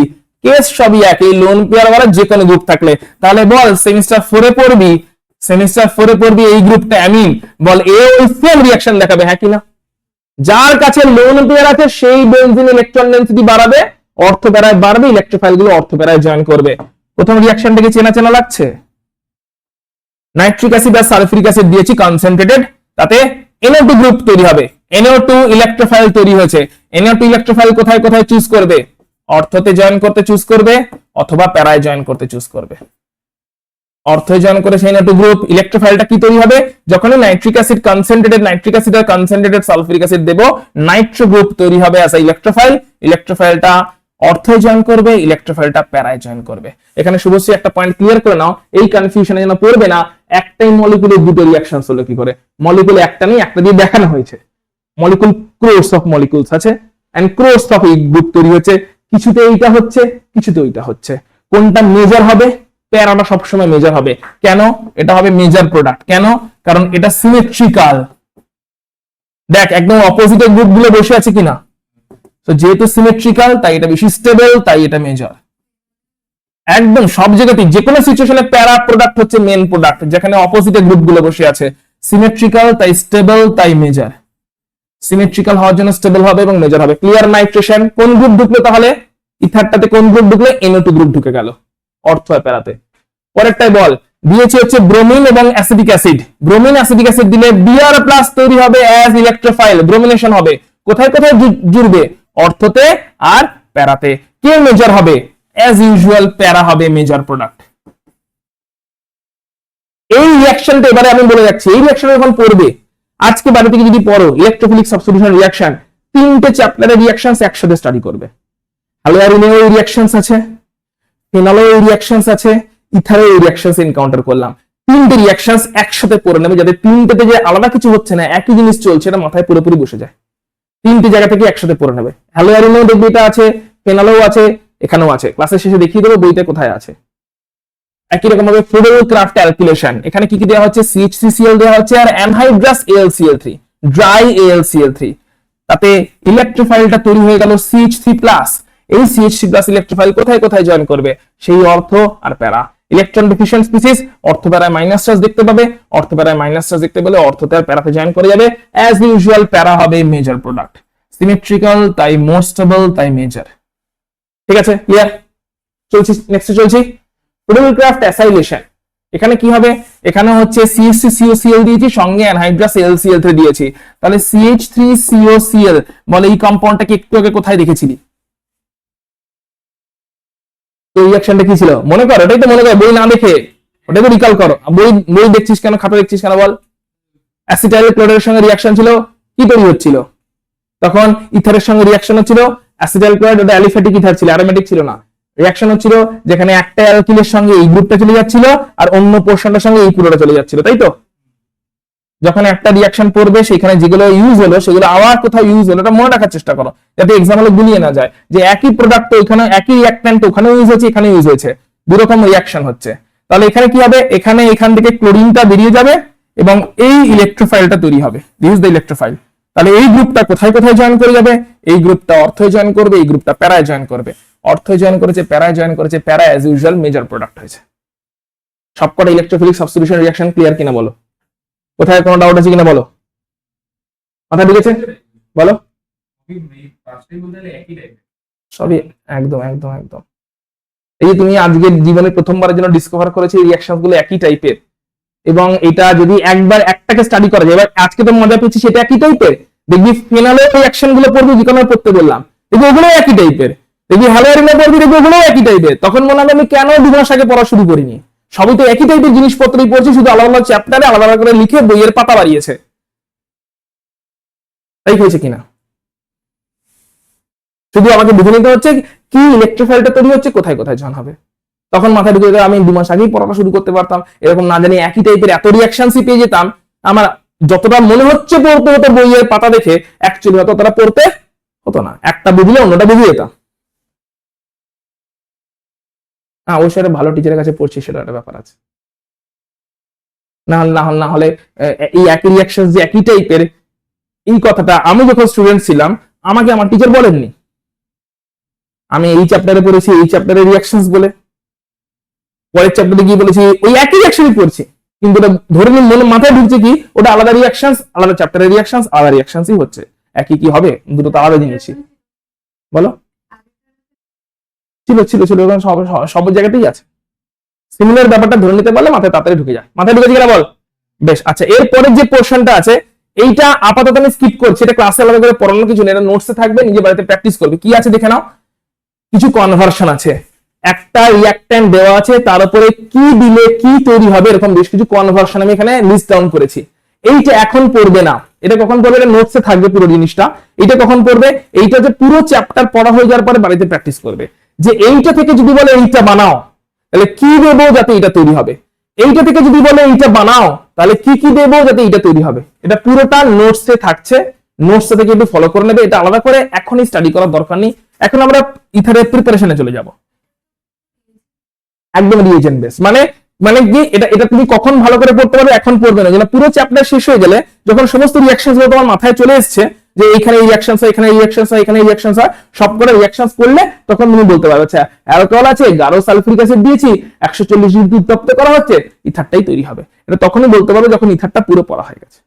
কেস সবই এক, এই লোন পেয়ার वाला যে কোনো গ্রুপ থাকলে। তাহলে বল, সেমিস্টার 4 এ পড়বি এই গ্রুপটা অ্যামিন, বল এ ওই সেম রিঅ্যাকশন দেখাবে, হ্যাঁ কি না? যার কাছে লোন পেয়ার আছে সেই বেনজিন ইলেকট্রন ডেনসিটি বাড়াবে, অর্থ প্যারায় বাড়বে, ইলেকট্রোফাইল গুলো অর্থ প্যারায় জয়েন করবে। প্রথম রিঅ্যাকশনটাকে চেনা চেনা লাগছে? নাইট্রিক অ্যাসিড আর সালফিউরিক অ্যাসিড দিয়েছি কনসেন্ট্রেটেড, তাতে NO2 গ্রুপ তৈরি হবে, NO2 ইলেকট্রোফাইল তৈরি হয়েছে। NO2 ইলেকট্রোফাইল কোথায় কোথায় চুজ করবে? অর্থতে জয়েন করতে চুজ করবে অথবা প্যারায় জয়েন করতে চুজ করবে। অর্থে জয়েন করে সেই না2 গ্রুপ, ইলেকট্রোফাইলটা কি তৈরি হবে, যখনই nitric acid concentrated nitric acid আর কনসেন্ট্রেটেড সালফিউরিক অ্যাসিড দেব, নাইট্রো গ্রুপ তৈরি হবে অ্যাজ আ ইলেকট্রোফাইল। ইলেকট্রোফাইলটা অর্থে জয়েন করবে, ইলেকট্রোফাইলটা প্যারায় জয়েন করবে। এখানে শুভশ্রী একটা পয়েন্ট ক্লিয়ার করে নাও, এই কনফিউশনে যেন পড়বে না, একটাই মলিকুলের দুটো রিঅ্যাকশন হলো কি করে। মলিকুল একটা নেই, একটা দিয়ে দেখানো হয়েছে। মলিকুল ক্রস অফ মলিকুলস আছে এন্ড ক্রস অফ এই গ্রুপ তৈরি হচ্ছে, কিছুতে এইটা হচ্ছে কিছুতে ওইটা হচ্ছে। কোনটা মেজর হবে, প্যারাটা সবসময় মেজর হবে। কেন এটা হবে মেজর প্রোডাক্ট, কেন, কারণ এটা সিমেট্রিক্যাল। দেখ একদম অপোজিটের গ্রুপ গুলো বসে আছে কিনা, তো যেহেতু সিমেট্রিক্যাল তাই এটা বেশি স্টেবল, তাই এটা মেজর। একদম সব জায়গাতে যে কোনো সিচুয়েশনে প্যারা প্রোডাক্ট হচ্ছে মেন প্রোডাক্ট, যেখানে অপোজিটের গ্রুপ গুলো বসে আছে। সিমেট্রিক্যাল তাই স্টেবল তাই মেজর। সিমেট্রিক্যাল হওয়ার জন্য স্টেবল হবে এবং মেজর হবে। ক্লিয়ার নাইট্রেশন কোন গ্রুপ ঢুকলো তাহলে, ইথারটাতে কোন গ্রুপ ঢুকলো, NO2 গ্রুপ ঢুকে গেল অর্থ হয় প্যারাতে। পরেরটাই বল দিয়েছে হচ্ছে ব্রোমিন এবং acetic acid. Bromine acetic acid দিলে Br+ তৈরি হবে অ্যাজ ইলেকট্রোফাইল, ব্রোমিনেশন হবে। কোথায় কোথায় জুড়বে, অর্থতে আর প্যারাতে। কে মেজর হবে, অ্যাজ ইউজুয়াল প্যারা হবে মেজর প্রোডাক্ট। এই রিঅ্যাকশনটা এবারে আমি বলে যাচ্ছি, এই রিঅ্যাকশন যখন পড়বে আজকে বাড়ি থেকে যদি পড়ো, ইলেকট্রোফিলিক সাবস্টিটিউশন রিঅ্যাকশন, 3টে চ্যাপ্টারের রিঅ্যাকশনস একসাথে স্টাডি করবে। হ্যালোয়ারিনেও এই রিঅ্যাকশনস আছে, ফেনলেও এই রিঅ্যাকশনস আছে, ইথারেও এই রিঅ্যাকশনস এনকাউন্টার করলাম। 3টে রিঅ্যাকশনস একসাথে পড়ে নেবে, যাতে 3টেতে যে আলাদা কিছু হচ্ছে না, একই জিনিস চলছে, এটা মাথায় পুরোপুরি বসে যায়। 3টে জায়গা থেকে একসাথে পড়ে নেবে। হ্যালোয়ারিনেও দেখবে এটা আছে, ফেনলেও আছে, এখানেও আছে। ক্লাসের শেষে দেখিয়ে দেবো বইতে কোথায় আছে। একই রকম ভাবে ফ্লুরোক্রাফট ক্যালকুলেশন, এখানে কি কি দেওয়া হচ্ছে, CH3Cl দেওয়া হচ্ছে আর অ্যানহাইড্রাস AlCl3, ড্রাই AlCl3। তাতে ইলেকট্রোফাইলটা তৈরি হয়ে গেল CH3+। এই CH3+ ইলেকট্রোফাইল কোথায় কোথায় জয়েন করবে, সেই অর্থ আর প্যারা। ইলেকট্রন ডিফিশিয়েন্ট স্পিসিস, অর্থ প্যারায় মাইনাস চার্জ দেখতে পাবে, অর্থ প্যারায় মাইনাস চার্জ দেখতে পেলে অর্থতে আর প্যারাতে জয়েন করে যাবে। অ্যাজ ইউজুয়াল প্যারা হবে মেজর প্রোডাক্ট। সিমেট্রিক্যাল তাই মোর স্টেবল তাই মেজর। ঠিক আছে, ক্লিয়ার? চলছি, নেক্সট চলছি। ফ্লুরোক্রাফট অ্যাসাইলেশন, এখানে কি হবে, এখানে হচ্ছে CH3COCl দিয়েছি, সঙ্গে অ্যানহাইড্রাস AlCl3 দিয়েছি। তাহলে CH3COCl বলে এই কম্পাউন্ডটাকে একটু আগে কোথায় দেখেছিলি, তো রিঅ্যাকশনটা কি ছিল মনে কর, এটাই তো মনে কর, বই না দেখে ওটাই তো রিকল করো। বই দেখছিস কেন, খাতা দেখছিস কেন বল। অ্যাসিটাইল ক্লোরাইডের সঙ্গে রিঅ্যাকশন ছিল, কি তৈরি হচ্ছিল তখন, ইথারের সঙ্গে রিঅ্যাকশন হচ্ছিল। অ্যাসিটাইল ক্লোরাইড ওটা অ্যালিফ্যাটিক ইথার ছিল, অ্যারোমেটিক ছিল না। রিঅ্যাকশন হচ্ছিল যেখানে একটা অ্যালকিলের সঙ্গে এই গ্রুপটা চলে যাচ্ছিল আর অন্য পোর্শনটার সঙ্গে এই পুরোটা চলে যাচ্ছিল, তাই তো। যখন একটা রিঅ্যাকশন পড়বে সেখানে যেগুলো ইউজ হলো সেগুলো আবার কোথাও ইউজ হলো, এটা মনে রাখার চেষ্টা করো, যাতে এক্সাম হলে গুলিয়ে না যায় যে একই প্রোডাক্ট তো এখানে, একই রিঅ্যাকট্যান্ট ওখানে ইউজ হয়েছে এখানে ইউজ হয়েছে, দুই রকম রিঅ্যাকশন হচ্ছে। তাহলে এখানে কি হবে, এখানে এখান থেকে ক্লোরিনটা বেরিয়ে যাবে এবং এই ইলেকট্রোফাইলটা তৈরি হবে, দিস ইজ দ্য ইলেকট্রোফাইল। তাহলে এই গ্রুপটা কোথায় কোথায় জয়েন করে যাবে, এই গ্রুপটা অর্থে জয়েন করবে, এই গ্রুপটা প্যারায় জয়েন করবে। অর্থে জয়েন করেছে, প্যারায় জয়েন করেছে, প্যারা অ্যাজ ইউজুয়াল মেজর প্রোডাক্ট হয়েছে। সবকটা ইলেকট্রোফিলিক সাবস্টিটিউশন রিঅ্যাকশন ক্লিয়ার কিনা বলো, কোথায় কোনো ডাউট আছে কিনা বলো, মাথা ঢুকেছে বলো। সবই একদম একদম একদম। এই যে তুমি আজকের জীবনে প্রথমবারের জন্য ডিসকভার করেছো এই রিঅ্যাকশন গুলো একই টাইপের, এবং এটা যদি একবার একটাকে স্টাডি করা যায়, এবার আজকে তো মজা পেয়েছি সেটা একই টাইপের, দেখবি ফিনালের রিঅ্যাকশন গুলো পড়বি যেখানে পড়তে বললাম, দেখবি ওগুলো একই টাইপের, দেখবি হ্যালোয়ারিনে পড়বি দেখবি ওগুলো একই টাইপের। তখন মনে হবে আমি কেন 2 মাস আগে পড়া শুরু করিনি, সবই তো একই টাইপের জিনিসপত্রই পড়ছি, শুধু আলাদা আলাদা চ্যাপ্টারে আলাদা আলাদা করে লিখে বইয়ের পাতা বাড়িয়েছে। তাই হয়েছে কিনা, শুধু আমাকে বুঝে নিতে হচ্ছে কি ইলেকট্রোফাইলটা তৈরি হচ্ছে, কোথায় কোথায় জয়েন হবে। তখন মাথায় ঢুকে যেত আমি 2 মাস আগেই পড়াটা শুরু করতে পারতাম, এরকম না জানি একই টাইপের এত রিঅ্যাকশনসই পেয়ে যেতাম। আমার যতটা মনে হচ্ছে পড়তে হতো বইয়ের পাতা দেখে, অ্যাকচুয়ালি হয়তো তারা পড়তে হতো না, একটা বুঝলে অন্যটা বুঝিয়ে যেতাম। হ্যাঁ অবশ্যই একটা ভালো টিচারের কাছে পড়ছি সেটা একটা ব্যাপার আছে, না হলে এই একই রিঅ্যাকশন যে একই টাইপের, এই কথাটা আমি যখন স্টুডেন্ট ছিলাম আমাকে আমার টিচার বলেননি। আমি এই চ্যাপ্টারে পড়েছি এই চ্যাপ্টারের রিঅ্যাকশনস বলে, পরের চ্যাপ্টারে গিয়ে বলেছি ওই একই রিঅ্যাকশনই পড়ছি, কিন্তু ওটা ধরে নিন মনে মাথায় ঢুকছে কি ওটা আলাদা রিঅ্যাকশনস, আলাদা চ্যাপ্টারের রিঅ্যাকশনস, আলাদা রিঅ্যাকশনসই হচ্ছে, একই কি হবে, দুটো তো আলাদা জিনিসই। বলো ছিল ছিল ছিল সব জায়গাতেই আছে, সিমিলার ব্যাপারটা ধরে নিতে পারলে মাথায় তাড়াতাড়ি ঢুকে যায়। মাথায় ঢুকেছে কিনা বল, বেশ। আচ্ছা এরপরের যে পোর্শনটা আছে এইটা আপাতত আমি স্কিপ করছি, এটা ক্লাসে আলাদা করে পড়ানোর কিছু নেই, এটা নোটসে থাকবে, নিজে বাড়িতে প্র্যাকটিস করবে। কি আছে দেখে নাও, কিছু কনভার্সন আছে, একটা রিঅ্যাক্ট্যান্ট দেওয়া আছে, তার উপরে কি দিলে কি তৈরি হবে, এরকম বেশ কিছু কনভার্সন আমি এখানে লিস্ট ডাউন করেছি। এইটা এখন পড়বে না, এটা কখন পড়বে, এটা নোটসে থাকবে পুরো জিনিসটা। এটা কখন পড়বে, এইটা যে পুরো চ্যাপ্টার পড়া হয়ে যাওয়ার পরে বাড়িতে প্র্যাকটিস করবে, যে এইটা থেকে যদি বলে এইটা বানাও তাহলে কি দেবো যাতে এটা তৈরি হবে, এইটা থেকে যদি বলে এইটা বানাও তাহলে কি কি দেবো যাতে এটা তৈরি হবে। এটা পুরোটা নোটসে থাকছে, নোটস থেকে একটু ফলো করে নেবে, এটা আলাদা করে এখনই স্টাডি করার দরকার নেই। এখন আমরা ইথারের প্রিপারেশনে চলে যাব, একদম রিএজেন্ট বেস। মানে মানে কি, এটা এটা তুমি কখন ভালো করে পড়তে পারবে, এখন পড়বে না, যেন পুরো চ্যাপ্টার শেষ হয়ে গেলে যখন সমস্ত রিঅ্যাকশন গুলো তোমার মাথায় চলে এসছে, যে এখানে রিঅ্যাকশনস হয়, এখানে রিঅ্যাকশনস হয়, এখানে রিঅ্যাকশনস হয়, সবকটা রিঅ্যাকশনস করলে তখন তুমি বলতে পারবে আচ্ছা অ্যালকোহল আছে, গাঢ় সালফিউরিক অ্যাসিড দিয়েছি, 140 ডিগ্রি উত্তপ্ত করা হচ্ছে, ইথারটাই তৈরি হবে। এটা তখনই বলতে পারবে যখন ইথারটা পুরো পড়া হয়ে গেছে।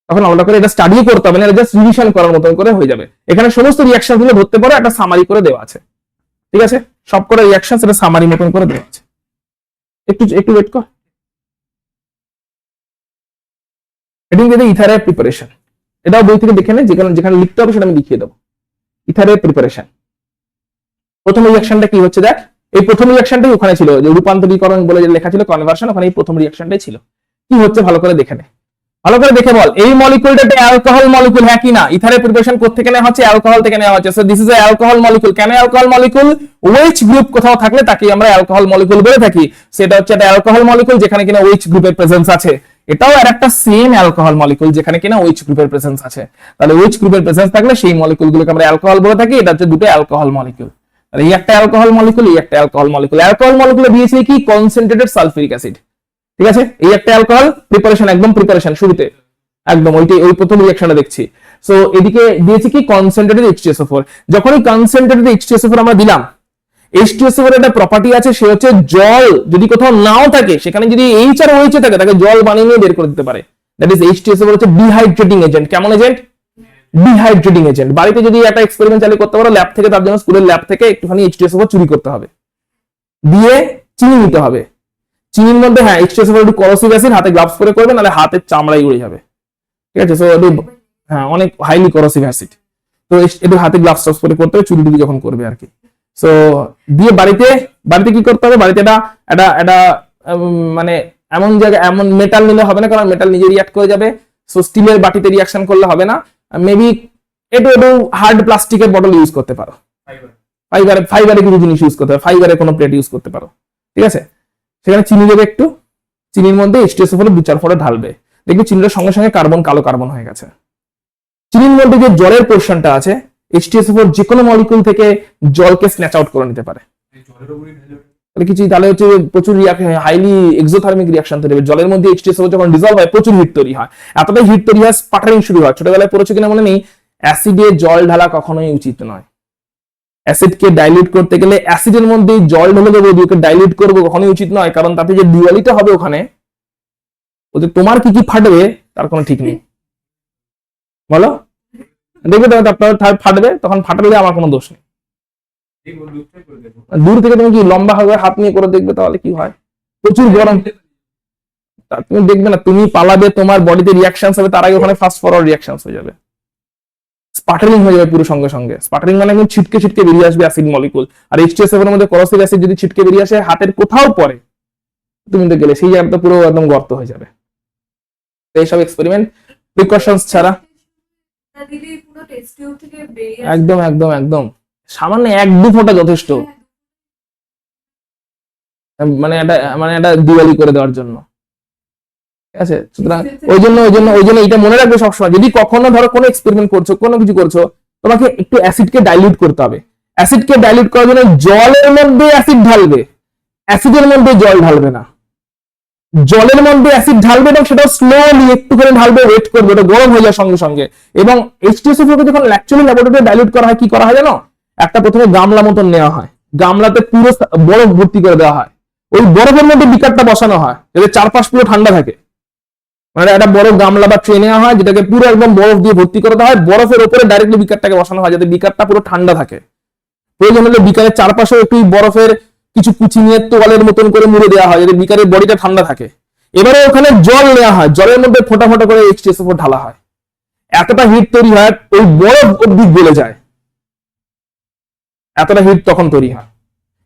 তখন আলাদা করে এটা স্টাডি করতে হবে না, এটা জাস্ট রিভিশন করার মতন করে হয়ে যাবে। এখানে সমস্ত রিঅ্যাকশন গুলো ধরতে পারো, একটা সামারি করে দেওয়া আছে, ঠিক আছে, সবকটা রিঅ্যাকশন এটা সামারি মতন করে দেওয়া আছে। একটু একটু ওয়েট কর। হেডিং দিয়ে ইথারের প্রিপারেশন, এটাও বই থেকে দেখে নে, যেখানে যেখানে লিখতে হবে সেটা আমি লিখিয়ে দেবো। ইথারের প্রিপারেশন, প্রথম রিঅ্যাকশনটা কি হচ্ছে দেখ, এই প্রথম রিঅ্যাকশনটাই ওখানে ছিল, যে রূপান্তরীকরণ বলে যে লেখা ছিল কনভার্সন, ওখানে এই প্রথম রিঅ্যাকশনটাই ছিল। কি হচ্ছে ভালো করে দেখে নে, ভালো করে দেখে বল, এই মলিকুলটা অ্যালকোহল মলিকুল হ্যাঁ কি না। ইথারের প্রিপারেশন কোথা থেকে নেওয়া হচ্ছে, অ্যালকোহল থেকে নেওয়া হচ্ছে। So this is a alcohol molecule. কেন অ্যালকোহল মলিকুল, ওএইচ গ্রুপ কোথাও থাকলে তাকে আমরা অ্যালকোহল মলিকুল বলে থাকি। সেটা হচ্ছে একটা অ্যালকোহল মলিকুল যেখানে কিনা ওএইচ গ্রুপের প্রেজেন্স আছে। এটাও আর একটা সেম অ্যালকোহল মলিকুল যেখানে কিনা ওএইচ গ্রুপের প্রেজেন্স আছে। তাহলে ওএইচ গ্রুপের প্রেজেন্স থাকলে সেই মলিকুলগুলোকে আমরা অ্যালকোহল বলে থাকি। এটা হচ্ছে দুটো অ্যালকোহল মলিকুল। তাহলে এই একটা অ্যালকোহল মলিকুল, এই একটা অ্যালকোহল মলিকুল। অ্যালকোহল মলিকুলে দিয়েছে কি, কনসেন্ট্রেটেড সালফিউরিক অ্যাসিড, ঠিক আছে। এই একটা অ্যালকোহল প্রিপারেশন, একদম প্রিপারেশন শুরুতে একদম ওইটাই, ওই প্রথম রিঅ্যাকশনটা দেখছি। সো এদিকে দিয়েছে কি কনসেন্ট্রেটেড H2SO4। যখনই কনসেন্ট্রেটেড H2SO4 আমরা দিলাম, H2SO4 এর একটা প্রপার্টি আছে, সে হচ্ছে জল যদি কোথাও নাও থাকে, সেখানে যদি H আর OH থাকে, তাকে জল বানিয়ে নিয়ে বের করে দিতে পারে। দ্যাট ইজ H2SO4 হচ্ছে ডিহাইড্রেটিং এজেন্ট। কেমন এজেন্ট, ডিহাইড্রেটিং এজেন্ট। বাড়িতে যদি একটা এক্সপেরিমেন্ট চালু করতে পারো ল্যাব থেকে, তার জন্য স্কুলের ল্যাব থেকে একটুখানি H2SO4 চুরি করতে হবে, দিয়ে চিনি নিতে হবে। চিনির মধ্যে হ্যাঁ H2SO4 একটু করসিভ অ্যাসিড, হাতে গ্লাভস করে করবে, নাহলে হাতের চামড়াই উড়ে যাবে, ঠিক আছে। সো একটু হ্যাঁ অনেক হাইলি করসিভ অ্যাসিড, তো একটু হাতে গ্লাভস টপস করে করতে হবে, চুরি টুরি যখন করবে আর কি। সো দিয়ে বাড়িতে বাড়িতে কি করতে হবে, বাড়িতে এটা মানে এমন জায়গায় এমন মেটাল নিলে হবে না, কারণ মেটাল নিজে রিঅ্যাক্ট করে যাবে। সো স্টিলের বাটিতে রিঅ্যাকশন করলে হবে না, মেবি একটু হার্ড প্লাস্টিকের বটল ইউজ করতে পারো, ফাইবারে কিছু জিনিস ইউজ করতে পারো, ফাইবারে কোনো প্লেট ইউজ করতে পারো, ঠিক আছে। সেখানে চিনি দেবে একটু, চিনির মধ্যে H2SO4 2-4 ফোঁটা ঢালবে, দেখবে চিনিটার সঙ্গে সঙ্গে কার্বন, কালো কার্বন হয়ে গেছে। চিনির মধ্যে যে জলের পোর্শনটা আছে, H2SO4 যে কোনো মলিকুল থেকে জলকে স্ন্যাচ আউট করে নিতে পারে। তাহলে কিছু, তাহলে হচ্ছে প্রচুর হাইলি এক্সোথার্মিক রিঅ্যাকশন তৈরি হবে। জলের মধ্যে H2SO4 যখন ডিজলভ হয় প্রচুর হিট তৈরি হয়, এতটাই হিট তৈরি হয় স্পাটারিং শুরু হয়। ছোটবেলায় পড়েছো কিনা মনে নেই, অ্যাসিডে জল ঢালা কখনোই উচিত নয়। অ্যাসিডকে ডাইলিউট করতে গেলে অ্যাসিডের মধ্যে জল ঢেলে দেবো, ওকে ডাইলিউট করবো, কখনোই উচিত নয়। কারণ তাতে যে ডুয়ালিটা হবে ওখানে, ওতে তোমার কি কি ফাটবে তার কোনো ঠিক নেই। বলো, দেখবে আপনার ফাটবে, তখন ফাটালে আমার কোনো দোষ নেই। দূর থেকে তুমি কি লম্বা হবে হাত নিয়ে করে দেখবে, তাহলে কি হয়, প্রচুর গরম, তুমি দেখবে না, তুমি পালাবে, তোমার বডিতে রিঅ্যাকশনস হবে, তার আগে ওখানে ফাস্ট ফরওয়ার্ড রিঅ্যাকশনস হয়ে যাবে, স্পাটারিং হয়ে যাবে পুরো সঙ্গে সঙ্গে। স্পাটারিং মানে একদম ছিটকে ছিটকে বেরিয়ে আসবে অ্যাসিড মলিকুল। আর H2SO4 এর মধ্যে করসিভ অ্যাসিড যদি ছিটকে বেরিয়ে আসে হাতের কোথাও পড়ে, তুমি তো গেলে সেই জায়গাটা পুরো একদম গর্ত হয়ে যাবে। এইসব এক্সপেরিমেন্ট প্রিকশনস ছাড়া একদম একদম একদম সামান্য 1-2 ফোঁটা যথেষ্ট, মানে এটা দিওয়ালি করে দেওয়ার জন্য, ঠিক আছে। সুতরাং ওই জন্য এটা মনে রাখবে সবসময়, যদি কখনো ধরো কোনো এক্সপেরিমেন্ট করছো, কোনো কিছু করছো, তোমাকে একটু অ্যাসিডকে ডাইলিউট করতে হবে। অ্যাসিডকে ডাইলিউট করার জন্য জলের মধ্যে অ্যাসিড ঢালবে, অ্যাসিডের মধ্যে জল ঢালবে না। জলের মধ্যে অ্যাসিড ঢালবে এবং সেটা স্লোলি একটু করে ঢালবে, ওয়েট করবে, ওটা গরম হয়ে যায় সঙ্গে সঙ্গে। এবং H2SO4 কে যখন অ্যাকচুয়ালি ল্যাবরেটরিতে ডাইলিউট করা হয়, কি করা হয় জানো, একটা প্রথমে গামলা মতন নেওয়া হয়, গামলাতে পুরো বরফ ভর্তি করে দেওয়া হয়, ওই বরফের মধ্যে বিকারটা বসানো হয় যাতে চারপাশ পুরো ঠান্ডা থাকে। মানে একটা বড় গামলা বা ট্রে নেওয়া হয়, যেটাকে পুরো একদম বরফ দিয়ে ভর্তি করে দেওয়া হয়, বরফের উপরে ডাইরেক্টলি বিকারটাকে বসানো হয় যাতে বিকারটা পুরো ঠান্ডা থাকে। প্রয়োজন হলে বিকারের চারপাশেও একটু বরফের কিছু কুচি নিয়ে তোয়ালের মতন করে মুড়ে দেওয়া হয় যাতে বিকারের বডিটা ঠান্ডা থাকে। এবারে ওখানে জল নেওয়া হয়, জলের মধ্যে ফোঁটা ফোঁটা করে H2SO4 ঢালা হয়, এতটা হিট তৈরি হয় ওই বরফ অবধি গলে যায়। এতটা হিট তখন তৈরি হয়।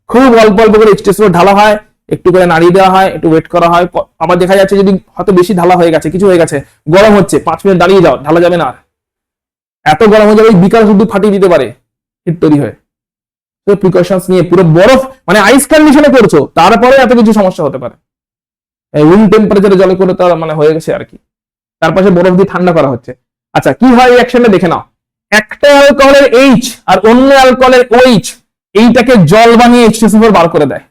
খুব অল্প অল্প করে H2SO ঢালা হয়, একটু করে নাড়িয়ে দেওয়া হয়, একটু ওয়েট করা হয়। আবার দেখা যাচ্ছে যদি হয়তো বেশি ঢালা হয়ে গেছে, কিছু হয়ে গেছে, গরম হচ্ছে, 5 মিনিট দাঁড়িয়ে যাও, ঢালা যাবে না। এত গরম হয়ে যাবে বিকাল শুধু ফাটিয়ে দিতে পারে হিট তৈরি হয়ে। তো প্রিকশনস নিয়ে পুরো বরফ মানে আইস কন্ডিশনে করছো, তারপরে এত কিছু সমস্যা হতে পারে। রুম টেম্পারেচারে জলে করে তো মানে হয়ে গেছে আর কি, তার পাশে বরফ দিয়ে ঠান্ডা করা হচ্ছে। আচ্ছা কি হয় রিঅ্যাকশনটা দেখে নাও। একটা অ্যালকোহলের এইচ আর অন্য অ্যালকোহলের ওইচ এইটাকে জল বানিয়ে H2SO4 বার করে দেয়।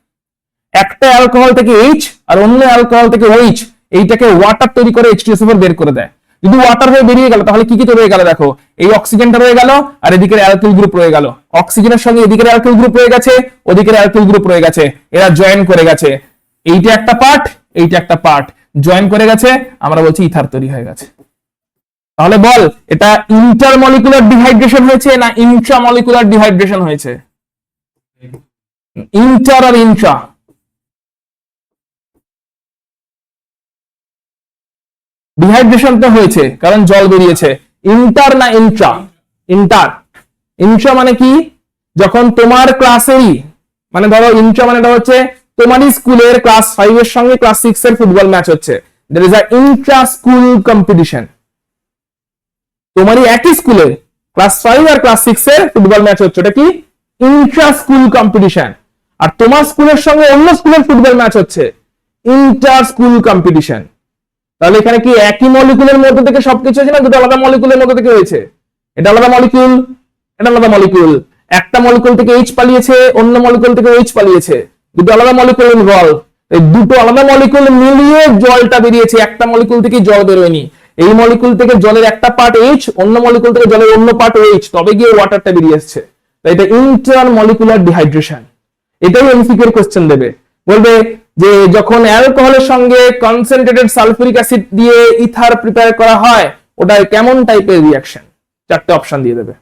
একটা অ্যালকোহল থেকে এইচ আর অন্য অ্যালকোহল থেকে ওইচ এইটাকে ওয়াটার তৈরি করে H2SO4 বের করে দেয়। যদি ওয়াটার হয়ে বেরিয়ে গেল তাহলে কি কি তৈরি হয়ে গেল দেখো, এই অক্সিজেনটা রয়ে গেল আর এদিকের অ্যালকিল গ্রুপ রয়ে গেল। অক্সিজেনের সঙ্গে এদিকের অ্যালকিল গ্রুপ রয়ে গেছে, ওদিকের অ্যালকিল গ্রুপ রয়ে গেছে, এরা জয়েন করে গেছে। এইটা একটা পার্ট, এইটা একটা পার্ট, জয়েন করে গেছে, আমরা বলছি ইথার তৈরি হয়ে গেছে। তাহলে বল এটা ইন্টারমলিকুলার ডিহাইড্রেশন হয়েছে না ইন্ট্রামলিকুলার ডিহাইড্রেশন হয়েছে? ইন্টার আর ইন্ট্রা? ডিহাইড্রেশন তো হয়েছে কারণ জল বেরিয়েছে। ইন্টার না ইন্ট্রা? ইন্টার। ইন্ট্রা মানে কি, যখন তোমার ক্লাসেরই মানে ধরো ইন্ট্রা মানেটা হচ্ছে তোমারই স্কুলের ক্লাস 5 এর সঙ্গে ক্লাস 6 এর ফুটবল ম্যাচ হচ্ছে, there is a intra school competition। তোমারই একই স্কুলে ক্লাস 5 আর ক্লাস 6 এর ফুটবল ম্যাচ হচ্ছে, এটা কি ইন্ট্রা স্কুল কম্পিটিশন। আর তোমার স্কুলের সঙ্গে অন্য স্কুলের ফুটবল ম্যাচ হচ্ছে ইন্টার স্কুল কম্পিটিশন। তাহলে এখানে কি একই মলিকুলের মধ্যে থেকে সবকিছু হয়েছে না দুটো আলাদা মলিকুলের মধ্যে থেকে হয়েছে? এটা আলাদা মলিকুল, এটা আলাদা মলিকুল। একটা মলিকুল থেকে এইচ পালিয়েছে, অন্য মলিকুল থেকে এইচ পালিয়েছে, দুটো আলাদা মলিকুল ইনভলভ। এই দুটো আলাদা মলিকুল মিলিয়ে জলটা বেরিয়েছে, একটা মলিকুল থেকে জল বেরোয়নি। এই মলিকুল থেকে জলের একটা পার্ট এইচ, অন্য মলিকুল থেকে জলের অন্য পার্ট এইচ, তবে গিয়ে ওয়াটারটা বেরিয়ে আসছে। তাই এটা ইন্টার মলিকুলার ডিহাইড্রেশন। এটাই এমসিকিউ এর কোশ্চেন দেবে, বলবে যে যখন অ্যালকোহলের সঙ্গে কনসেন্ট্রেটেড সালফিউরিক অ্যাসিড দিয়ে ইথার প্রিপেয়ার করা হয় ওটা কেমন টাইপের রিঅ্যাকশন, চারটে অপশন দিয়ে দেবে।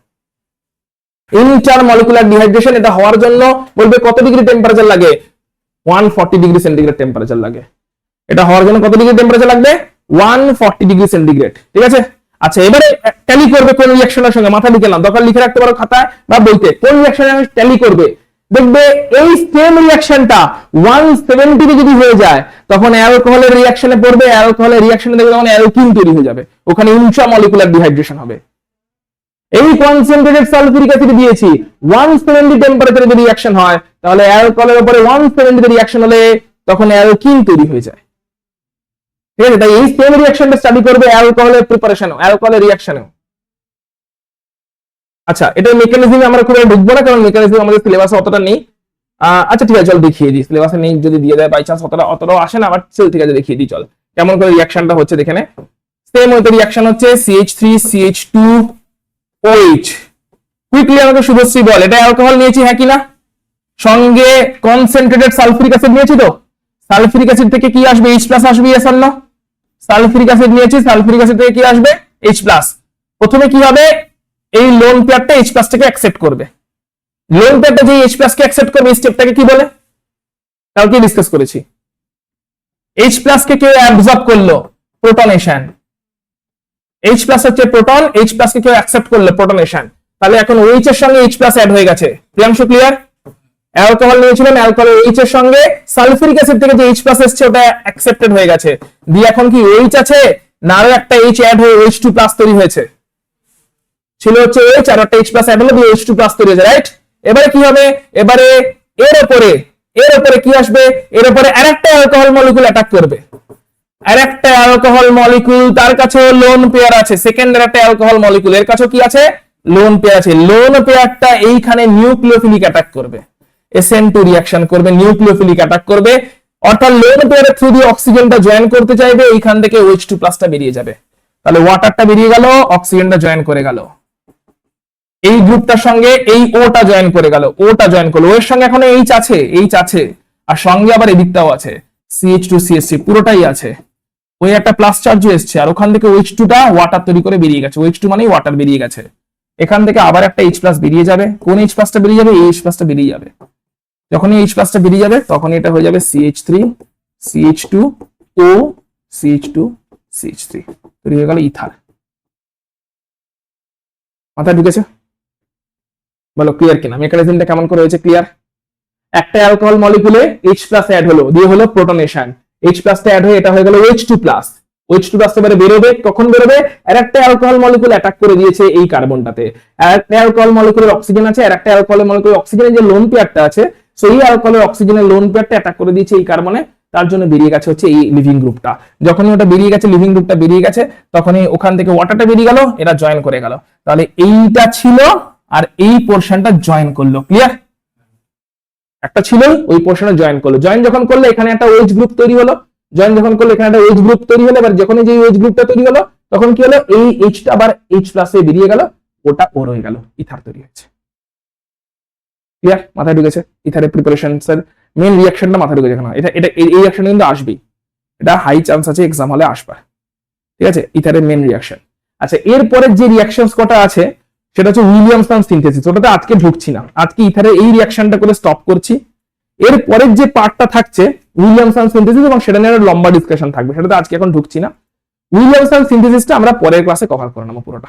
ইন্টার মলিকুলার ডিহাইড্রেশন এটা হওয়ার জন্য বলবে কত ডিগ্রি টেম্পারেচার লাগে, 140 ডিগ্রি সেন্টিগ্রেড টেম্পারেচার লাগে। এটা হওয়ার জন্য কত ডিগ্রি টেম্পারেচার লাগবে, 140 ডিগ্রি সেন্টিগ্রেড। ঠিক আছে। আচ্ছা এবারে ট্যালি করবে কোন রিঅ্যাকশনের সঙ্গে, মাথা লিখে নাও, দরকার লিখে রাখতে পারো খাতায় বা বইতে, কোন রিঅ্যাকশনের সঙ্গে ট্যালি করবে। দেখবে এই সেম রিঅ্যাকশনটা 170 যদি হয়ে যায় তখন অ্যালকোহলের রিঅ্যাকশনে পড়বে, অ্যালকোহলের রিঅ্যাকশনে দেখবে তখন অ্যালকিন তৈরি হয়ে যাবে, ওখানে ইন্ট্রামলিকুলার ডিহাইড্রেশন হবে। এই কনসেন্ট্রেটেড সালফিউরিক অ্যাসিড দিয়েছি, 170 টেম্পারেচারে যদি রিঅ্যাকশন হয় তাহলে অ্যালকোহলের উপরে 170 তে রিঅ্যাকশন হলে তখন অ্যালকিন তৈরি হয়ে যায়। ঠিক আছে, তাই এই সেম রিঅ্যাকশনটা স্টাডি করবে অ্যালকোহলের প্রিপারেশনও, অ্যালকোহলের রিঅ্যাকশনেও। আচ্ছা এটার মেকানিজমে আমরা খুব ঢুকবো না কারণ মেকানিজম আমাদের সিলেবাসে অতটা নেই। আচ্ছা ঠিক আছে চল দেখিয়ে দিই, সিলেবাসে নেই যদি দিয়ে দেয় বাই চান্স, অতটাও আসে না, বাট চল ঠিক আছে দেখিয়ে দিই, চল কেমন করে রিঅ্যাকশনটা হচ্ছে দেখে নে। সেম ওইটা রিঅ্যাকশন হচ্ছে CH3CH2OH। কুইকলি আমাকে শুভশ্রী বল এটা অ্যালকোহল নিয়েছি হ্যাঁ কিনা, সঙ্গে কনসেন্ট্রেটেড সালফিউরিক অ্যাসিড নিয়েছি তো, সালফিউরিক অ্যাসিড থেকে কি আসবে, H+ আসবে, yes or no? Sulphuric acid নিয়েছি, সালফিউরিক অ্যাসিড থেকে কি আসবে, H+। প্রথমে কি হবে, এই লোন পেয়ারটা H+ থেকে অ্যাকসেপ্ট করবে। লোন পেয়ারটা যে H+ কে অ্যাকসেপ্ট করবে এই স্টেপটাকে কি বলে, কালকে ডিসকাস করেছি। H+ কে কেউ অ্যাবজর্ব করলো, প্রোটনেশন। H+ হচ্ছে প্রোটন, H+ কে কেউ অ্যাকসেপ্ট করলো, প্রোটনেশন। তাহলে এখন OH এর সঙ্গে H+ অ্যাড হয়ে গেছে। প্রিয়াংশু ক্লিয়ার? অ্যালকোহল নিয়েছিলাম, অ্যালকোহল OH এর সঙ্গে সালফিউরিক অ্যাসিড থেকে যে H+ এসেছে ওটা অ্যাকসেপ্টেড হয়ে গেছে। দিয়ে এখন কি OH আছে না, আরো একটা H অ্যাড হয়ে OH2+ তৈরি হয়েছে। ছিল হচ্ছে OH আর একটা H+ অ্যাড হলো দিয়ে OH2+ তৈরি হয়েছে, রাইট? এবারে কি হবে, এবারে এর উপরে কি আসবে, এর উপরে আরেকটা অ্যালকোহল মলিকুল অ্যাটাক করবে। আরেকটা অ্যালকোহল মলিকুল, তার কাছে লোন পেয়ার আছে, সেকেন্ডার একটা অ্যালকোহল মলিকুল, এর কাছে কি আছে, লোন পেয়ার আছে। লোন পেয়ারটা এইখানে নিউক্লিওফিলিক অ্যাটাক করবে, SN2 রিঅ্যাকশন করবে, নিউক্লিওফিলিক অ্যাটাক করবে, অর্থাৎ লোন পেয়ারের থ্রু দিয়ে অক্সিজেনটা জয়েন করতে চাইবে, এইখান থেকে OH2+ টা বেরিয়ে যাবে। তাহলে ওয়াটারটা বেরিয়ে গেল, অক্সিজেনটা জয়েন করে গেল, এই গ্রুপটার সঙ্গে এই ওটা জয়েন করে গেল, ওটা জয়েন করলো, ওর সঙ্গে এখন এইচ আছে আর সঙ্গে আবার এদিকটাও আছে CH2CH3 পুরোটাই আছে। ওই একটা প্লাস চার্জও এসছে আর ওখান থেকে OH2 টা ওয়াটার তৈরি করে বেরিয়ে গেছে, OH2 মানেই ওয়াটার বেরিয়ে গেছে। এখান থেকে আবার একটা H+ বেরিয়ে যাবে, কোন H+ টা বেরিয়ে যাবে, এই H+ টা বেরিয়ে যাবে। যখনই H+ টা বেরিয়ে যাবে তখনই এটা হয়ে যাবে CH3CH2O CH2CH3 তৈরি হয়ে গেল ইথার। মাথায় ঢুকেছে? বলো ক্লিয়ার কিনা, মেকানিজমটা কেমন করে হয়েছে ক্লিয়ার? একটা অ্যালকোহল মলিকুলে H প্লাস অ্যাড হলো, দিয়ে হলো প্রোটনেশন, H প্লাসটা অ্যাড হয়ে এটা হয়ে গেল OH2 প্লাস। OH2 প্লাস এবারে বেরোবে, কখন বেরোবে? আর একটা অ্যালকোহল মলিকুল অ্যাটাক করে দিয়েছে এই কার্বনটাতে, আর একটা অ্যালকোহল মলিকুলের অক্সিজেন আছে, আর একটা অ্যালকোহল মলিকুলের অক্সিজেনের যে লোন পেয়ারটা আছে, সো এই অ্যালকোহলের অক্সিজেনের লোন পেয়ারটা অ্যাটাক করে দিয়েছে এই কার্বনে, তার জন্য বেরিয়ে গেছে হচ্ছে এই লিভিং গ্রুপটা। যখনই ওটা বেরিয়ে গেছে, লিভিং গ্রুপটা বেরিয়ে গেছে, তখনই ওখান থেকে ওয়াটারটা বেরিয়ে গেল, এরা জয়েন করে গেল। তাহলে এইটা ছিল আর এই পোর্শনটা জয়েন করলো, ক্লিয়ার? একটা ছিল ওই পোর্শনে জয়েন করলো, জয়েন যখন করলো এখানে একটা OH গ্রুপ তৈরি হলো, জয়েন যখন করলো এখানে একটা OH গ্রুপ তৈরি হলো। এবার যখন যে OH গ্রুপটা তৈরি হলো তখন কি হলো, এই Hটা আবার H প্লাসে বেরিয়ে গেল, ওটা ও রয়ে গেল, ইথার তৈরি হয়েছে। ক্লিয়ার? মাথায় ঢুকেছে? ইথারের প্রিপারেশনস এর মেন রিঅ্যাকশনটা মাথায় ঢুকেছে না, এটা এটা এই রিঅ্যাকশন কিন্তু আসবেই, এটা হাই চান্স আছে এক্সাম হলে আসবে, ঠিক আছে? ইথারের মেন রিঅ্যাকশন। আচ্ছা, এরপরে যে রিঅ্যাকশনস কটা আছে সেটা হচ্ছে উইলিয়ামসন সিনথেসিস, ওটাতে আজকে ঢুকছি না, আজকে ইথারের এই রিঅ্যাকশনটা করে স্টপ করছি। এর পরের যে পার্টটা থাকছে উইলিয়ামসন সিনথেসিস, এবং সেটা নিয়ে একটা লম্বা ডিসকাশন থাকবে, সেটাতে আজকে এখন ঢুকছি না। উইলিয়ামসন সিনথেসিসটা আমরা পরের ক্লাসে কভার করে নেবো পুরোটা।